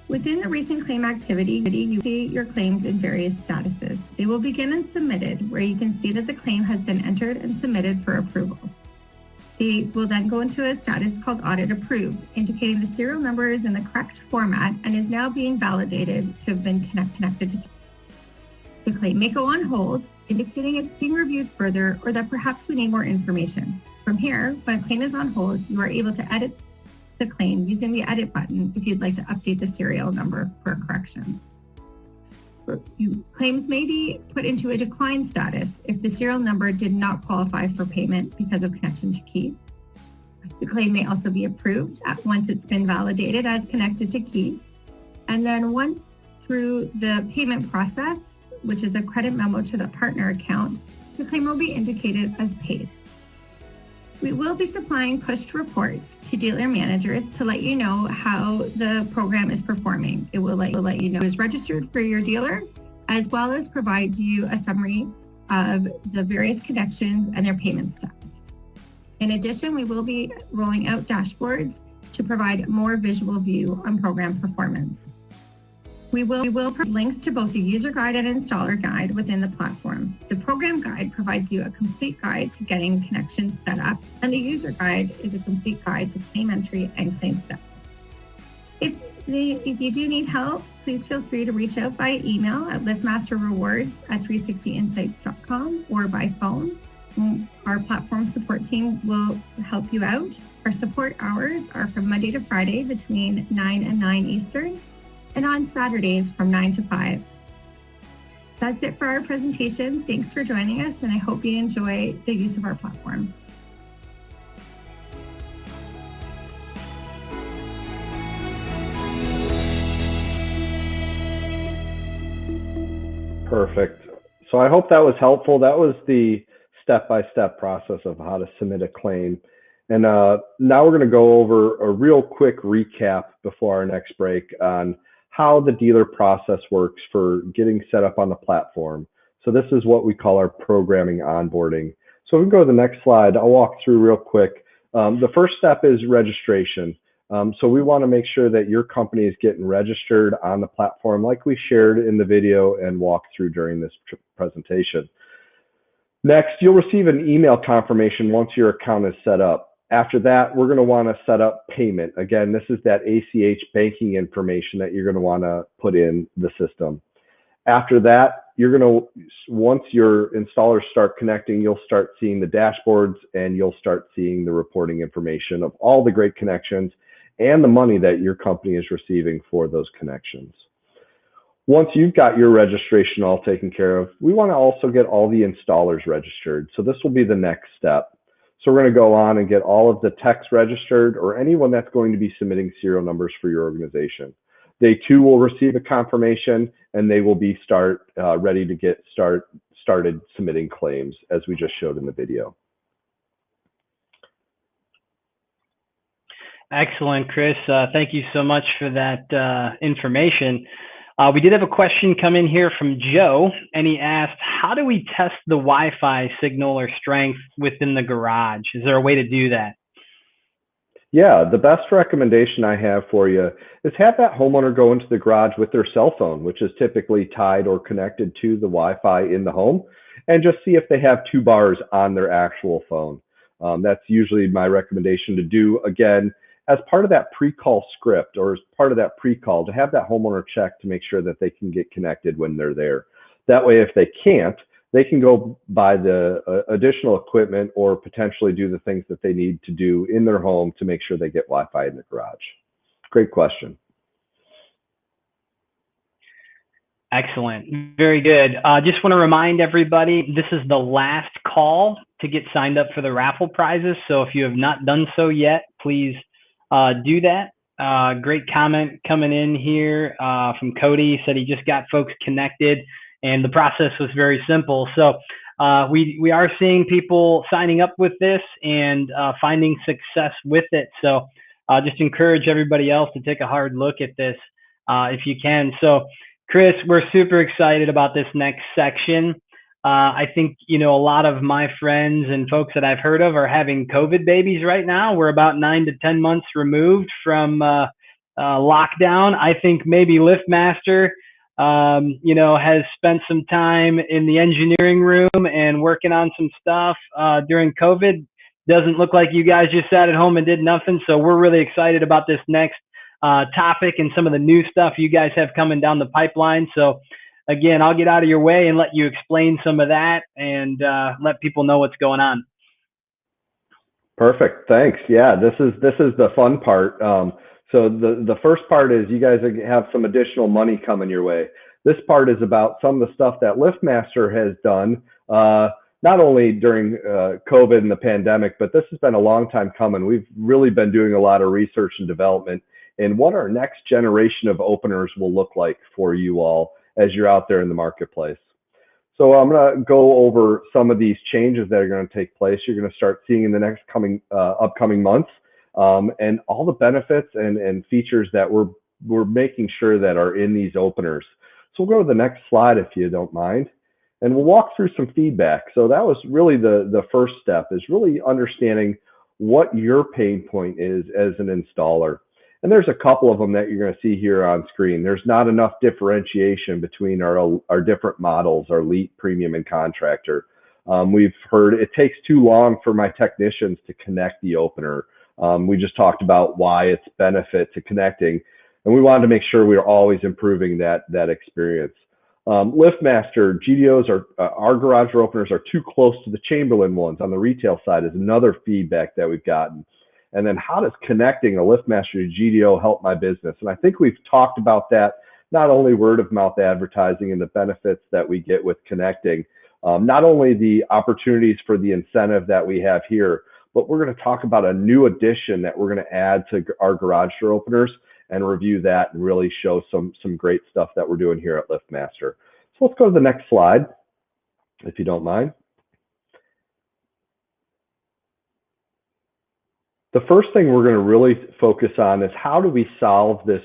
Within the recent claim activity, you see your claims in various statuses. They will begin and submitted, where you can see that the claim has been entered and submitted for approval. They will then go into a status called Audit Approved, indicating the serial number is in the correct format and is now being validated to have been connected to. The claim may go on hold, indicating it's being reviewed further or that perhaps we need more information. From here, when a claim is on hold, you are able to edit the claim using the edit button if you'd like to update the serial number for a correction. Claims may be put into a decline status if the serial number did not qualify for payment because of connection to key. The claim may also be approved once it's been validated as connected to key. And then once through the payment process, which is a credit memo to the partner account, the claim will be indicated as paid. We will be supplying pushed reports to dealer managers to let you know how the program is performing. It will let you know it's registered for your dealer, as well as provide you a summary of the various connections and their payment status. In addition, we will be rolling out dashboards to provide a more visual view on program performance. We will provide links to both the user guide and installer guide within the platform. The program guide provides you a complete guide to getting connections set up, and the user guide is a complete guide to claim entry and claim steps. If you do need help, please feel free to reach out by email at liftmasterrewards@360insights.com or by phone. Our platform support team will help you out. Our support hours are from Monday to Friday between 9 and 9 Eastern, and on Saturdays from 9 to 5. That's it for our presentation. Thanks for joining us, and I hope you enjoy the use of our platform. Perfect. So I hope that was helpful. That was the step-by-step process of how to submit a claim. And now we're going to go over a real quick recap before our next break on how the dealer process works for getting set up on the platform. So this is what we call our programming onboarding. So if we can go to the next slide, I'll walk through real quick. The first step is registration. So we want to make sure that your company is getting registered on the platform like we shared in the video and walked through during this presentation. Next, you'll receive an email confirmation once your account is set up. After that, we're going to want to set up payment. Again, this is that ACH banking information that you're going to want to put in the system. After that, once your installers start connecting, you'll start seeing the dashboards and you'll start seeing the reporting information of all the great connections and the money that your company is receiving for those connections. Once you've got your registration all taken care of, we want to also get all the installers registered. So this will be the next step. So we're going to go on and get all of the techs registered, or anyone that's going to be submitting serial numbers for your organization. They too will receive a confirmation, and they will be ready to get started submitting claims, as we just showed in the video. Excellent, Chris. Thank you so much for that information. We did have a question come in here from Joe, and he asked, how do we test the Wi-Fi signal or strength within the garage? Is there a way to do that? Yeah, the best recommendation I have for you is have that homeowner go into the garage with their cell phone, which is typically tied or connected to the Wi-Fi in the home, and just see if they have 2 bars on their actual phone. That's usually my recommendation to do, again, as part of that pre-call script, or as part of that pre-call, to have that homeowner check to make sure that they can get connected when they're there. That way, if they can't, they can go buy the additional equipment or potentially do the things that they need to do in their home to make sure they get Wi-Fi in the garage. Great question. Excellent. Very good. Just want to remind everybody, this is the last call to get signed up for the raffle prizes. So if you have not done so yet, please do that. Great comment coming in here from Cody. He said he just got folks connected and the process was very simple. So we are seeing people signing up with this and finding success with it. So just encourage everybody else to take a hard look at this if you can. So Chris, we're super excited about this next section. I think, a lot of my friends and folks that I've heard of are having COVID babies right now. We're about 9 to 10 months removed from lockdown. I think maybe LiftMaster, has spent some time in the engineering room and working on some stuff during COVID. Doesn't look like you guys just sat at home and did nothing. So we're really excited about this next topic and some of the new stuff you guys have coming down the pipeline. So again, I'll get out of your way and let you explain some of that and let people know what's going on. Perfect. Thanks. Yeah, this is the fun part. So the first part is you guys have some additional money coming your way. This part is about some of the stuff that LiftMaster has done, not only during COVID and the pandemic, but this has been a long time coming. We've really been doing a lot of research and development in what our next generation of openers will look like for you all as you're out there in the marketplace. So I'm going to go over some of these changes that are going to take place. You're going to start seeing in the next upcoming months, and all the benefits and features that we're making sure that are in these openers. So we'll go to the next slide if you don't mind, and we'll walk through some feedback. So that was really the first step, is really understanding what your pain point is as an installer. And there's a couple of them that you're going to see here on screen. There's not enough differentiation between our different models, our elite, premium, and contractor. We've heard it takes too long for my technicians to connect the opener. We just talked about why it's benefit to connecting, and we wanted to make sure we are always improving that experience. LiftMaster GDOs our garage door openers are too close to the Chamberlain ones on the retail side is another feedback that we've gotten. And then how does connecting a LiftMaster to GDO help my business? And I think we've talked about that, not only word of mouth advertising and the benefits that we get with connecting, not only the opportunities for the incentive that we have here, but we're going to talk about a new addition that we're going to add to our garage door openers and review that and really show some great stuff that we're doing here at LiftMaster. So let's go to the next slide, if you don't mind. The first thing we're going to really focus on is how do we solve this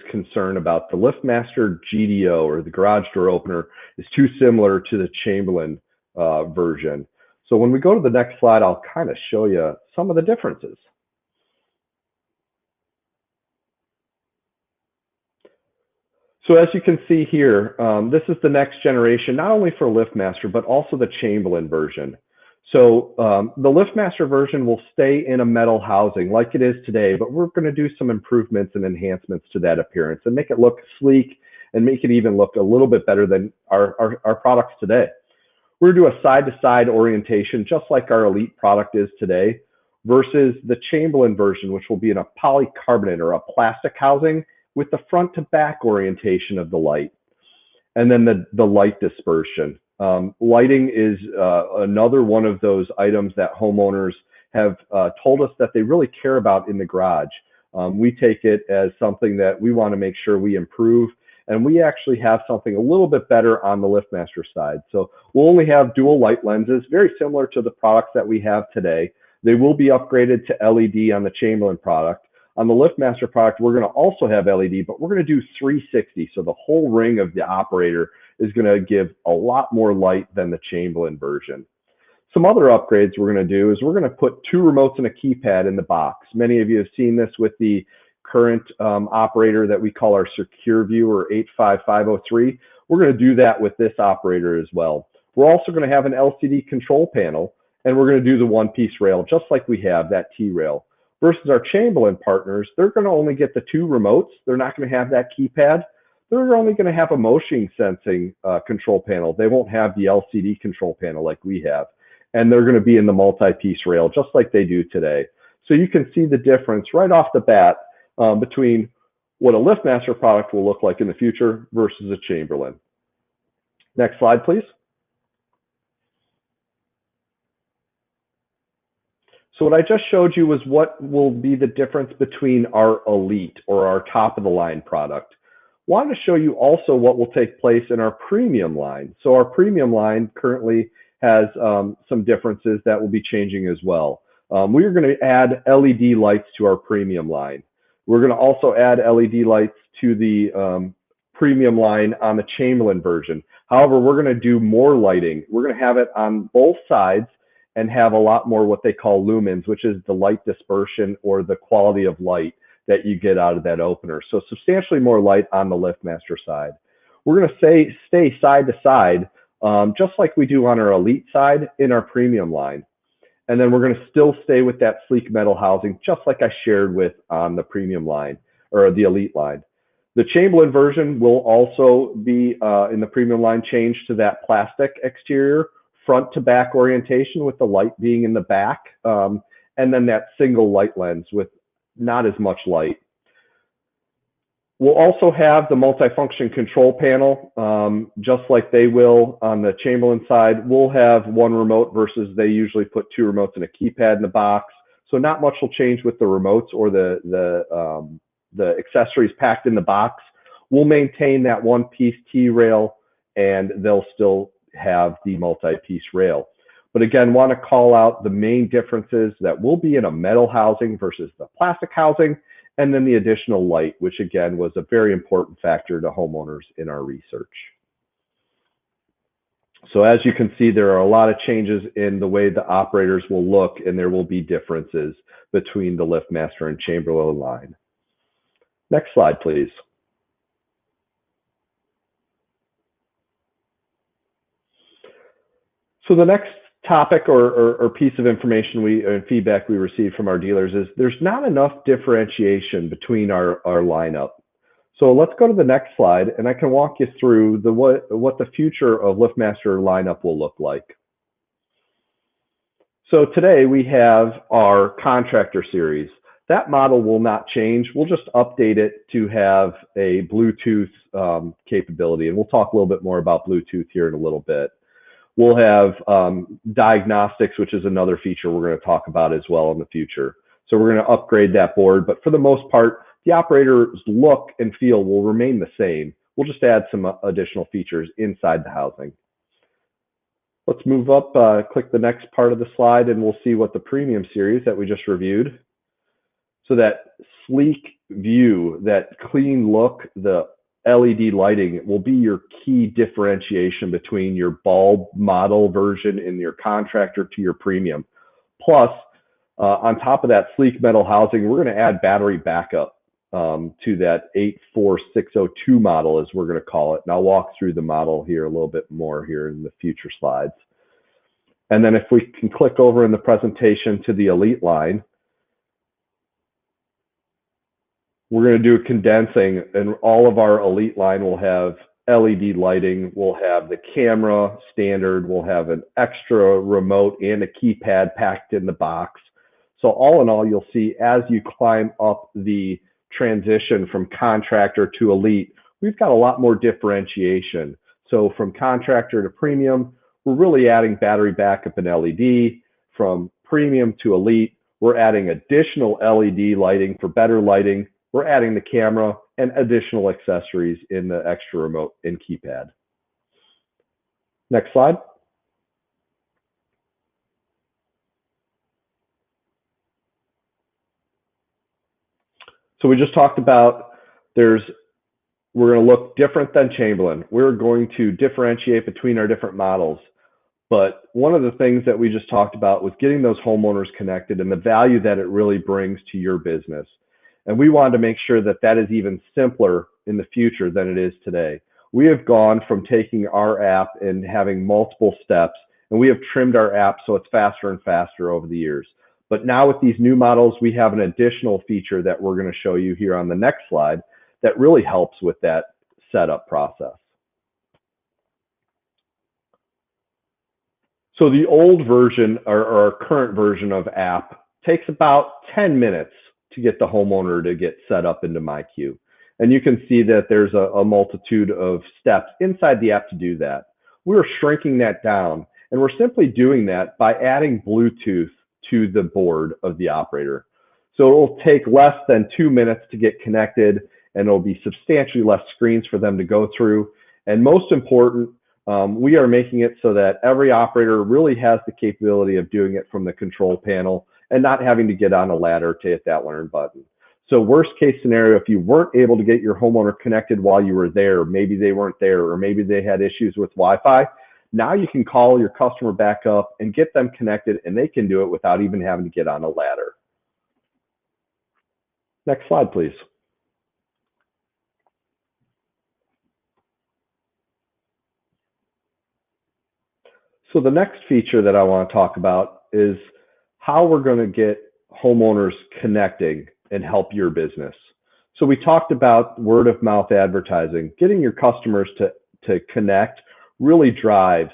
concern about the LiftMaster GDO, or the garage door opener, is too similar to the Chamberlain version. So when we go to the next slide, I'll kind of show you some of the differences. So as you can see here, this is the next generation, not only for LiftMaster, but also the Chamberlain version. So the LiftMaster version will stay in a metal housing like it is today, but we're going to do some improvements and enhancements to that appearance and make it look sleek and make it even look a little bit better than our products today. We're gonna do a side-to-side orientation, just like our Elite product is today, versus the Chamberlain version, which will be in a polycarbonate or a plastic housing with the front to back orientation of the light. And then the light dispersion. Lighting is another one of those items that homeowners have told us that they really care about in the garage. We take it as something that we want to make sure we improve, and we actually have something a little bit better on the LiftMaster side. So we'll only have dual light lenses, very similar to the products that we have today. They will be upgraded to LED on the Chamberlain product. On the LiftMaster product, we're going to also have LED, but we're going to do 360. So the whole ring of the operator is going to give a lot more light than the Chamberlain version. Some other upgrades we're going to do is we're going to put 2 remotes and a keypad in the box. Many of you have seen this with the current operator that we call our Secure View or 85503. We're going to do that with this operator as well. We're also going to have an LCD control panel, and we're going to do the one-piece rail, just like we have that T-rail. Versus our Chamberlain partners, they're going to only get the 2 remotes. They're not going to have that keypad. They're only going to have a motion sensing control panel. They won't have the LCD control panel like we have. And they're going to be in the multi-piece rail, just like they do today. So you can see the difference right off the bat between what a LiftMaster product will look like in the future versus a Chamberlain. Next slide, please. So what I just showed you was what will be the difference between our Elite or our top of the line product. Wanted to show you also what will take place in our premium line. So our premium line currently has some differences that will be changing as well. We are going to add LED lights to our premium line. We're going to also add LED lights to the premium line on the Chamberlain version. However, we're going to do more lighting. We're going to have it on both sides and have a lot more what they call lumens, which is the light dispersion or the quality of light that you get out of that opener. So substantially more light on the LiftMaster side. We're going to stay side to side, just like we do on our Elite side in our premium line. And then we're going to still stay with that sleek metal housing, just like I shared with on the premium line or the Elite line. The Chamberlain version will also be in the premium line changed to that plastic exterior, front to back orientation with the light being in the back, and then that single light lens with not as much light. We'll also have the multifunction control panel, just like they will on the Chamberlain side. We'll have 1 remote versus they usually put 2 remotes and a keypad in the box. So not much will change with the remotes or the accessories packed in the box. We'll maintain that one-piece T-rail, and they'll still have the multi-piece rail. But again, want to call out the main differences that will be in a metal housing versus the plastic housing, and then the additional light, which again was a very important factor to homeowners in our research. So as you can see, there are a lot of changes in the way the operators will look, and there will be differences between the LiftMaster and Chamberlain line. Next slide, please. So the next topic or piece of information feedback we received from our dealers is there's not enough differentiation between our lineup. So let's go to the next slide, and I can walk you through what the future of LiftMaster lineup will look like. So today we have our contractor series. That model will not change. We'll just update it to have a Bluetooth capability, and we'll talk a little bit more about Bluetooth here in a little bit. We'll have diagnostics, which is another feature we're going to talk about as well in the future. So we're going to upgrade that board, but for the most part, the operator's look and feel will remain the same. We'll just add some additional features inside the housing. Let's move up, click the next part of the slide, and we'll see what the premium series that we just reviewed. So that sleek view, that clean look, the LED lighting will be your key differentiation between your bulb model version and your contractor to your premium. Plus, on top of that sleek metal housing, we're going to add battery backup to that 84602 model, as we're going to call it. And I'll walk through the model here a little bit more here in the future slides. And then if we can click over in the presentation to the Elite line, we're going to do condensing, and all of our Elite line will have LED lighting, we'll have the camera standard, we'll have an extra remote and a keypad packed in the box. So all in all, you'll see as you climb up the transition from contractor to Elite, we've got a lot more differentiation. So from contractor to premium, we're really adding battery backup and LED. From premium to Elite, we're adding additional LED lighting for better lighting. We're adding the camera and additional accessories in the extra remote and keypad. Next slide. So we just talked about we're going to look different than Chamberlain. We're going to differentiate between our different models. But one of the things that we just talked about was getting those homeowners connected and the value that it really brings to your business. And we wanted to make sure that that is even simpler in the future than it is today. We have gone from taking our app and having multiple steps, and we have trimmed our app so it's faster and faster over the years. But now with these new models, we have an additional feature that we're going to show you here on the next slide that really helps with that setup process. So the old version or our current version of app takes about 10 minutes to get the homeowner to get set up into MyQ. And you can see that there's a multitude of steps inside the app to do that. We're shrinking that down, and we're simply doing that by adding Bluetooth to the board of the operator. So it'll take less than 2 minutes to get connected, and it'll be substantially less screens for them to go through. And most important, we are making it so that every operator really has the capability of doing it from the control panel and not having to get on a ladder to hit that learn button. So worst case scenario, if you weren't able to get your homeowner connected while you were there, maybe they weren't there, or maybe they had issues with Wi-Fi, now you can call your customer back up and get them connected, and they can do it without even having to get on a ladder. Next slide, please. So the next feature that I want to talk about is how we're going to get homeowners connecting and help your business. So we talked about word of mouth advertising. Getting your customers to connect really drives.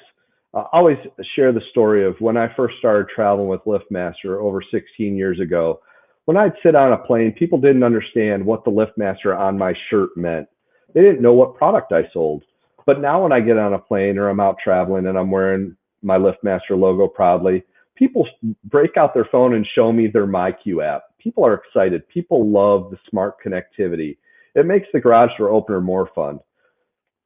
I always share the story of when I first started traveling with LiftMaster over 16 years ago. When I'd sit on a plane, people didn't understand what the LiftMaster on my shirt meant. They didn't know what product I sold. But now when I get on a plane or I'm out traveling and I'm wearing my LiftMaster logo proudly, people break out their phone and show me their MyQ app. People are excited. People love the smart connectivity. It makes the garage door opener more fun.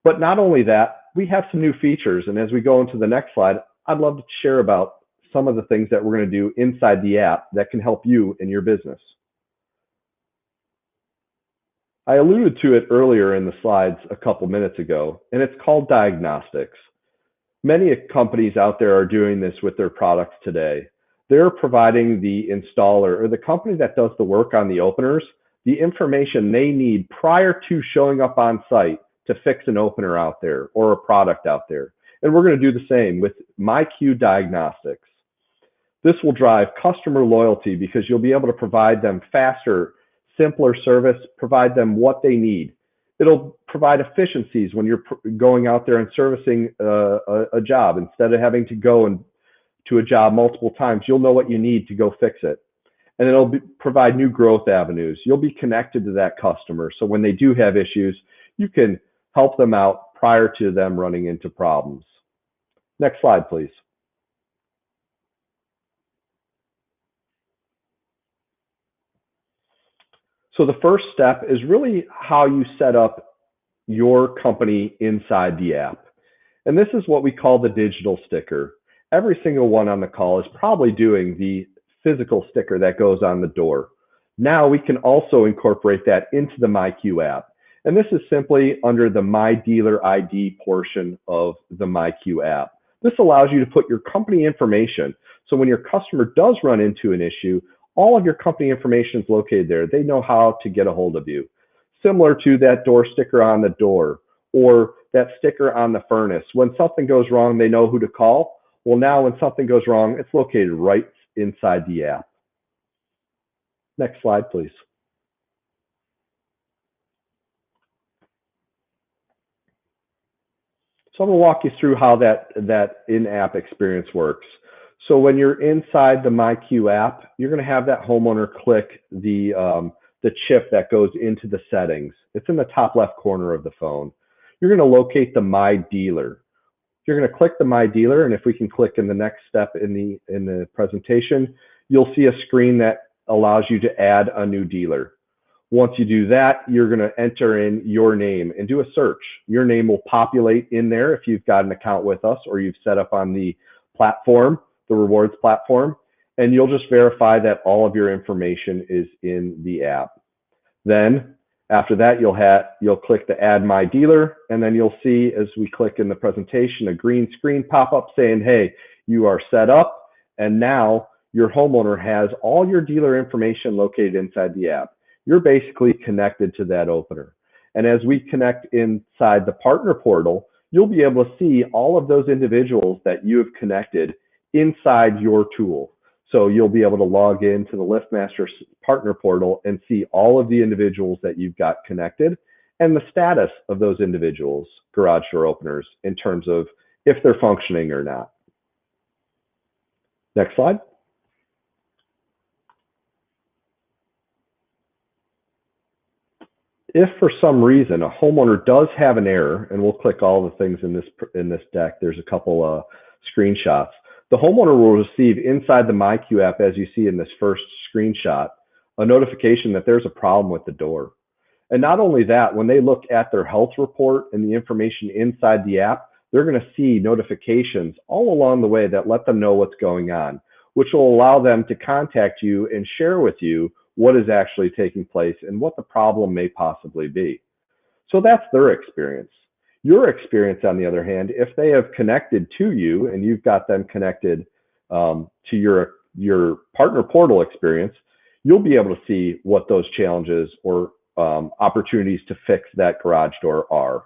But not only that, we have some new features. And as we go into the next slide, I'd love to share about some of the things that we're going to do inside the app that can help you in your business. I alluded to it earlier in the slides a couple minutes ago, and it's called diagnostics. Many companies out there are doing this with their products today. They're providing the installer or the company that does the work on the openers the information they need prior to showing up on site to fix an opener out there or a product out there. And we're going to do the same with MyQ Diagnostics. This will drive customer loyalty because you'll be able to provide them faster, simpler service, provide them what they need. It'll provide efficiencies when you're going out there and servicing a job. Instead of having to go to a job multiple times, you'll know what you need to go fix it. And it'll provide new growth avenues. You'll be connected to that customer. So when they do have issues, you can help them out prior to them running into problems. Next slide, please. So the first step is really how you set up your company inside the app. And this is what we call the digital sticker. Every single one on the call is probably doing the physical sticker that goes on the door. Now we can also incorporate that into the MyQ app. And this is simply under the My Dealer ID portion of the MyQ app. This allows you to put your company information. So when your customer does run into an issue, all of your company information is located there. They know how to get a hold of you. Similar to that door sticker on the door or that sticker on the furnace. When something goes wrong, they know who to call. Well, now when something goes wrong, it's located right inside the app. Next slide, please. So I'm going to walk you through how that in-app experience works. So when you're inside the MyQ app, you're going to have that homeowner click the chip that goes into the settings. It's in the top left corner of the phone. You're going to locate the My Dealer. You're going to click the My Dealer, and if we can click in the next step in the presentation, you'll see a screen that allows you to add a new dealer. Once you do that, you're going to enter in your name and do a search. Your name will populate in there if you've got an account with us or you've set up on the platform, the rewards platform, and you'll just verify that all of your information is in the app. Then after that, you'll click the Add My Dealer, and then you'll see, as we click in the presentation, a green screen pop up saying, hey, you are set up, and now your homeowner has all your dealer information located inside the app. You're basically connected to that opener. And as we connect inside the partner portal, you'll be able to see all of those individuals that you have connected inside your tool. So you'll be able to log into the LiftMaster partner portal and see all of the individuals that you've got connected and the status of those individuals, garage door openers, in terms of if they're functioning or not. Next slide. If for some reason a homeowner does have an error, and we'll click all the things in this deck, there's a couple screenshots. The homeowner will receive inside the MyQ app, as you see in this first screenshot, a notification that there's a problem with the door. And not only that, when they look at their health report and the information inside the app, they're going to see notifications all along the way that let them know what's going on, which will allow them to contact you and share with you what is actually taking place and what the problem may possibly be. So that's their experience. Your experience, on the other hand, if they have connected to you and you've got them connected to your partner portal experience, you'll be able to see what those challenges or opportunities to fix that garage door are,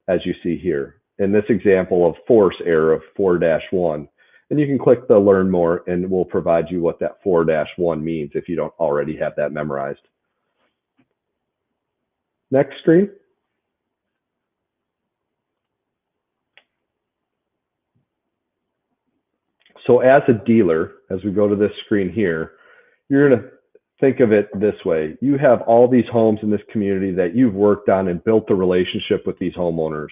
as you see here. In this example of force error of 4-1, and you can click the Learn More and we'll provide you what that 4-1 means if you don't already have that memorized. Next screen. So as a dealer, as we go to this screen here, you're going to think of it this way. You have all these homes in this community that you've worked on and built a relationship with these homeowners.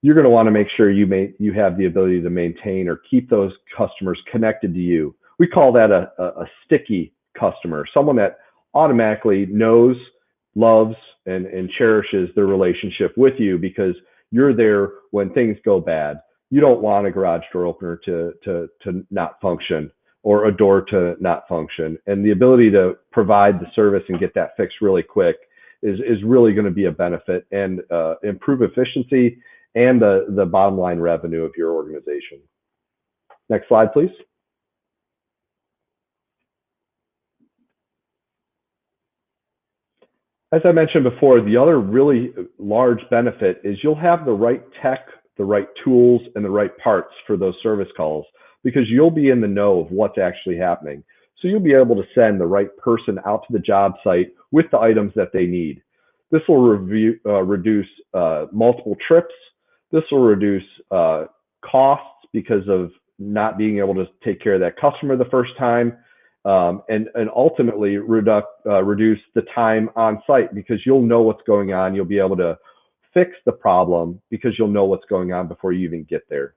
You're going to want to make sure you have the ability to maintain or keep those customers connected to you. We call that a sticky customer, someone that automatically knows, loves, and cherishes their relationship with you because you're there when things go bad. You don't want a garage door opener to not function or a door to not function. And the ability to provide the service and get that fixed really quick is really going to be a benefit and improve efficiency and the bottom line revenue of your organization. Next slide, please. As I mentioned before, the other really large benefit is you'll have the right tech, the right tools, and the right parts for those service calls because you'll be in the know of what's actually happening. So you'll be able to send the right person out to the job site with the items that they need. This will reduce multiple trips. This will reduce costs because of not being able to take care of that customer the first time, and ultimately reduce the time on site because you'll know what's going on. You'll be able to fix the problem because you'll know what's going on before you even get there.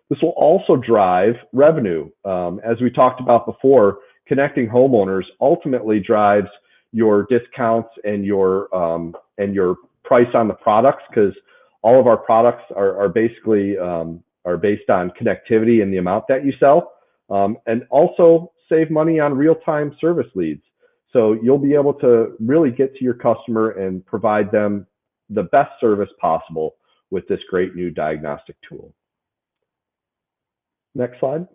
This will also drive revenue. As we talked about before, connecting homeowners ultimately drives your discounts and your price on the products because all of our products are basically are based on connectivity and the amount that you sell, and also save money on real-time service leads. So you'll be able to really get to your customer and provide them the best service possible with this great new diagnostic tool. Next slide.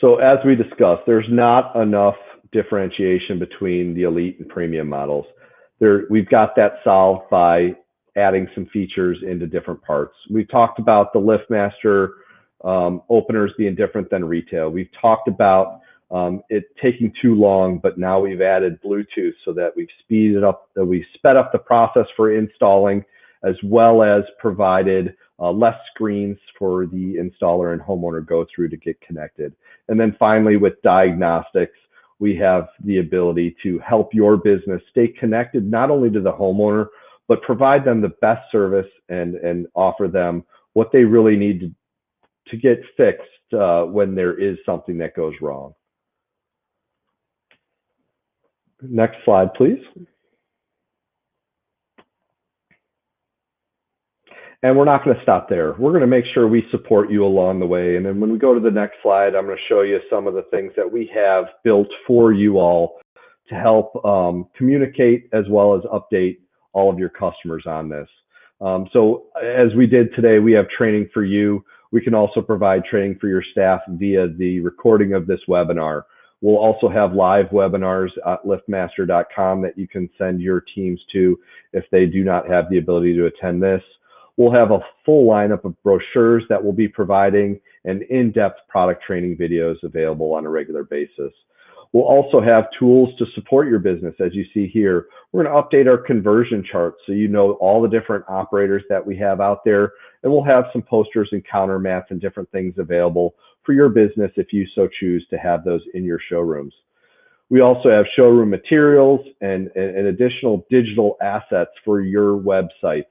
So as we discussed, there's not enough differentiation between the elite and premium models. We've got that solved by adding some features into different parts. We've talked about the LiftMaster openers being different than retail. We've talked about it taking too long, but now we've added Bluetooth so that we've sped up the process for installing, as well as provided less screens for the installer and homeowner go through to get connected. And then finally, with diagnostics, we have the ability to help your business stay connected not only to the homeowner, but provide them the best service and offer them what they really need to get fixed when there is something that goes wrong. Next slide, please. And we're not going to stop there. We're going to make sure we support you along the way. And then when we go to the next slide, I'm going to show you some of the things that we have built for you all to help communicate as well as update all of your customers on this. So as we did today, we have training for you. We can also provide training for your staff via the recording of this webinar. We'll also have live webinars at liftmaster.com that you can send your teams to if they do not have the ability to attend this. We'll have a full lineup of brochures that we'll be providing and in-depth product training videos available on a regular basis. We'll also have tools to support your business, as you see here. We're going to update our conversion charts so you know all the different operators that we have out there, and we'll have some posters and counter mats and different things available for your business if you so choose to have those in your showrooms. We also have showroom materials and additional digital assets for your websites.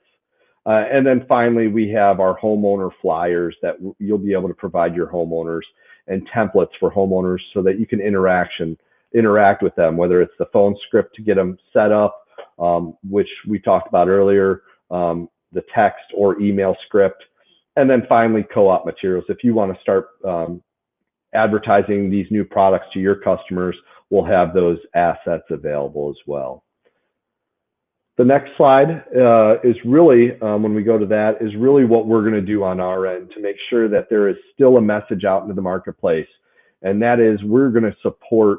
And then finally, we have our homeowner flyers that you'll be able to provide your homeowners, and templates for homeowners so that you can interact with them, whether it's the phone script to get them set up, which we talked about earlier, the text or email script, and then finally co-op materials. If you want to start advertising these new products to your customers, we'll have those assets available as well. The next slide is really, when we go to that, is really what we're going to do on our end to make sure that there is still a message out into the marketplace. And that is, we're going to support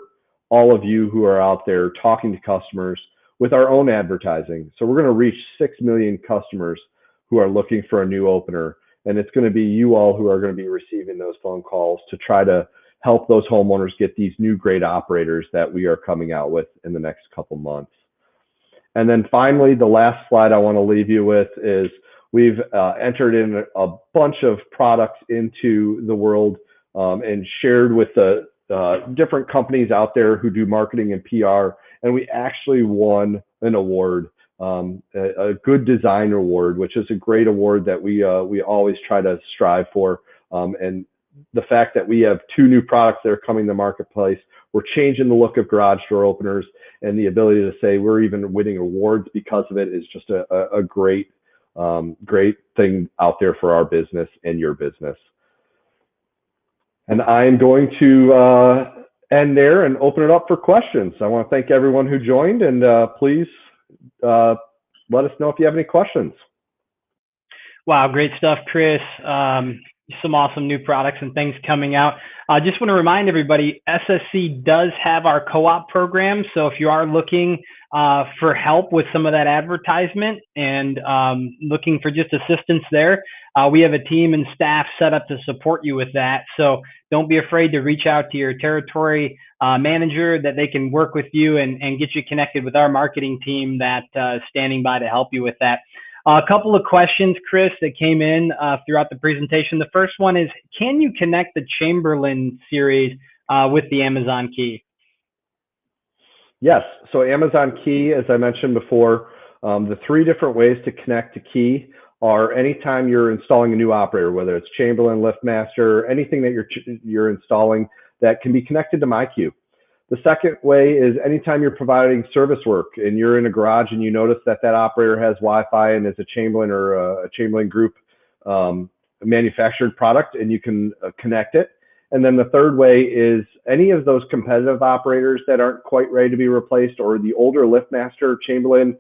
all of you who are out there talking to customers with our own advertising. So we're going to reach 6 million customers who are looking for a new opener. And it's going to be you all who are going to be receiving those phone calls to try to help those homeowners get these new great operators that we are coming out with in the next couple months. And then finally, the last slide I want to leave you with is we've entered in a bunch of products into the world and shared with the different companies out there who do marketing and PR. And we actually won an award, a Good Design Award, which is a great award that we always try to strive for. And the fact that we have 2 new products that are coming to the marketplace, we're changing the look of garage door openers, and the ability to say we're even winning awards because of it is just a great thing out there for our business and your business. And I'm going to end there and open it up for questions. I want to thank everyone who joined, and please let us know if you have any questions. Wow, great stuff, Chris. Some awesome new products and things coming out. I just want to remind everybody, SSC does have our co-op program. So if you are looking for help with some of that advertisement and looking for just assistance there, we have a team and staff set up to support you with that. So don't be afraid to reach out to your territory manager, that they can work with you and get you connected with our marketing team that is standing by to help you with that. A couple of questions, Chris, that came in throughout the presentation. The first one is, can you connect the Chamberlain series with the Amazon Key? Yes. So Amazon Key, as I mentioned before, the 3 different ways to connect to Key are anytime you're installing a new operator, whether it's Chamberlain, LiftMaster, anything that you're installing that can be connected to MyQ. The second way is anytime you're providing service work and you're in a garage and you notice that that operator has Wi-Fi and is a Chamberlain or a Chamberlain Group manufactured product, and you can connect it. And then the third way is any of those competitive operators that aren't quite ready to be replaced, or the older LiftMaster, Chamberlain,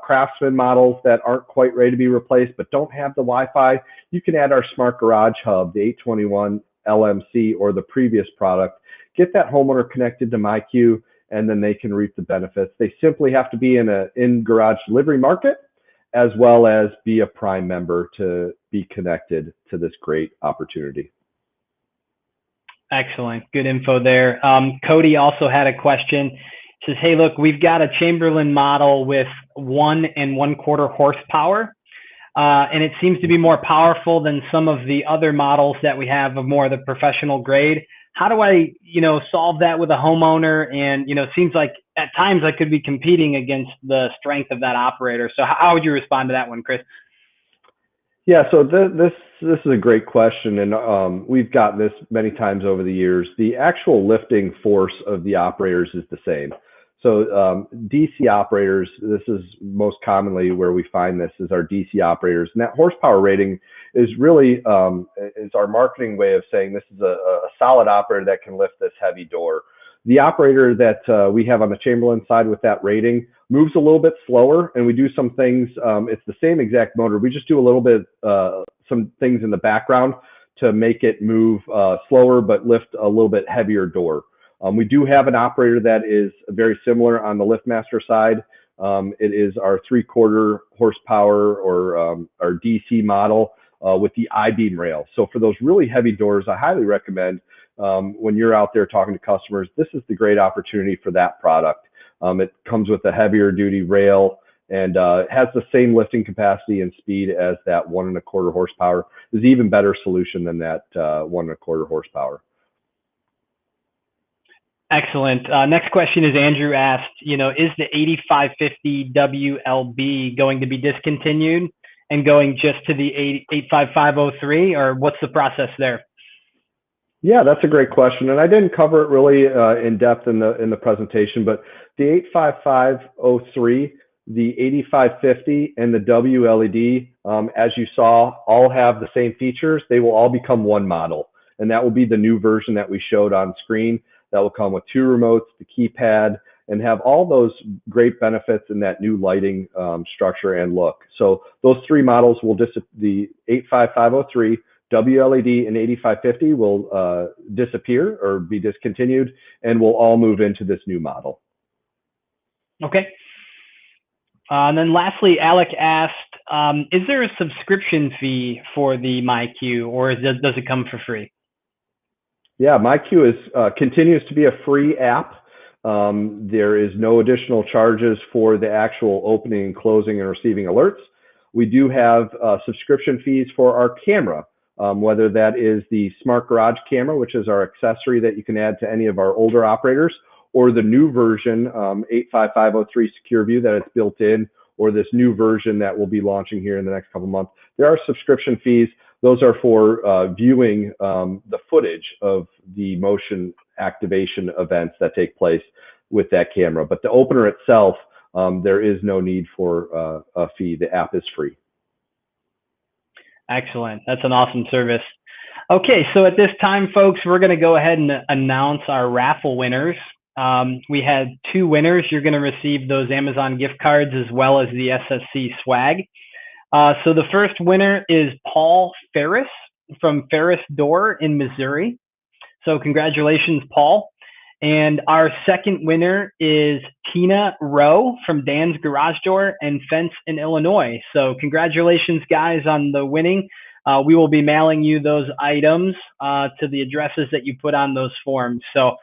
Craftsman models that aren't quite ready to be replaced but don't have the Wi-Fi, you can add our Smart Garage Hub, the 821 LMC, or the previous product. Get that homeowner connected to MyQ, and then they can reap the benefits. They simply have to be in an in-garage delivery market, as well as be a Prime member to be connected to this great opportunity. Excellent. Good info there. Cody also had a question. He says, hey, look, we've got a Chamberlain model with 1 1/4 horsepower. And it seems to be more powerful than some of the other models that we have of more of the professional grade. How do I, solve that with a homeowner? And, it seems like at times I could be competing against the strength of that operator. So how would you respond to that one, Chris? Yeah, so this is a great question, and we've gotten this many times over the years. The actual lifting force of the operators is the same. So DC operators, this is most commonly where we find this, is our DC operators. And that horsepower rating is really is our marketing way of saying this is a solid operator that can lift this heavy door. The operator that we have on the Chamberlain side with that rating moves a little bit slower, and we do some things. It's the same exact motor. We just do a little bit, some things in the background to make it move slower, but lift a little bit heavier door. We do have an operator that is very similar on the LiftMaster side. It is our 3/4 horsepower or our DC model with the I-beam rail. So for those really heavy doors, I highly recommend when you're out there talking to customers, this is the great opportunity for that product. It comes with a heavier duty rail and has the same lifting capacity and speed as that 1 1/4 horsepower. There's even better solution than that 1 1/4 horsepower. Excellent. Next question is Andrew asked, is the 8550 WLB going to be discontinued and going just to the 85503, or what's the process there? Yeah, that's a great question, and I didn't cover it really in depth in the presentation, but the 85503, the 8550, and the WLED, as you saw, all have the same features. They will all become one model, and that will be the new version that we showed on screen. That will come with 2 remotes, the keypad, and have all those great benefits in that new lighting structure and look. So those 3 models will the 85503, WLED, and 8550 will disappear or be discontinued, and will all move into this new model. Okay. And then lastly, Alec asked, is there a subscription fee for the MyQ, or does it come for free? Yeah, MyQ continues to be a free app. There is no additional charges for the actual opening, closing, and receiving alerts. We do have subscription fees for our camera, whether that is the Smart Garage camera, which is our accessory that you can add to any of our older operators, or the new version, 85503 Secure View, that it's built in, or this new version that we'll be launching here in the next couple months. There are subscription fees. Those are for viewing the footage of the motion activation events that take place with that camera. But the opener itself, there is no need for a fee. The app is free. Excellent. That's an awesome service. Okay, so at this time, folks, we're going to go ahead and announce our raffle winners. We had 2 winners. You're going to receive those Amazon gift cards as well as the SSC swag. So the first winner is Paul Ferris from Ferris Door in Missouri. So congratulations, Paul. And our second winner is Tina Rowe from Dan's Garage Door and Fence in Illinois. So congratulations, guys, on the winning. We will be mailing you those items to the addresses that you put on those forms. So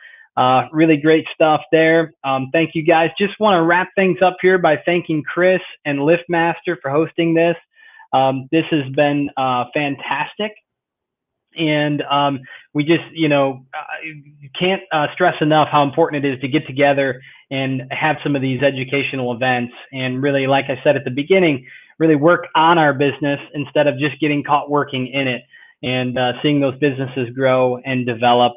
really great stuff there. Thank you, guys. Just want to wrap things up here by thanking Chris and LiftMaster for hosting this. This has been fantastic. And we just, can't stress enough how important it is to get together and have some of these educational events. And really, like I said at the beginning, really work on our business instead of just getting caught working in it, and seeing those businesses grow and develop.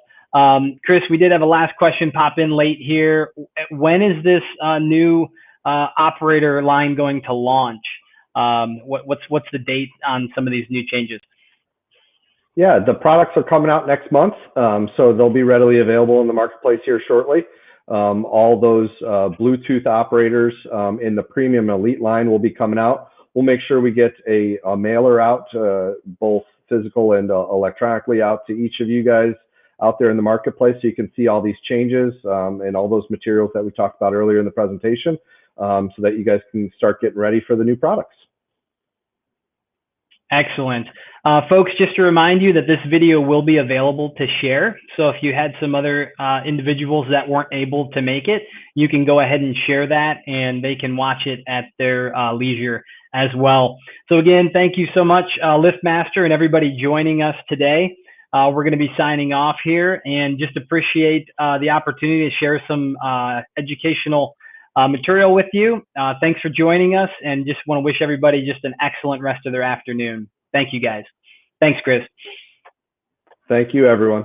Chris, we did have a last question pop in late here. When is this new operator line going to launch? What's the date on some of these new changes? Yeah, the products are coming out next month, so they'll be readily available in the marketplace here shortly. All those Bluetooth operators in the Premium Elite line will be coming out. We'll make sure we get a mailer out, both physical and electronically, out to each of you guys out there in the marketplace, so you can see all these changes and all those materials that we talked about earlier in the presentation, so that you guys can start getting ready for the new products. Excellent. Folks, just to remind you that this video will be available to share. So if you had some other individuals that weren't able to make it, you can go ahead and share that and they can watch it at their leisure as well. So again, thank you so much, LiftMaster and everybody joining us today. We're going to be signing off here and just appreciate the opportunity to share some educational material with you. Thanks for joining us, and just want to wish everybody just an excellent rest of their afternoon. Thank you, guys. Thanks, Chris. Thank you, everyone.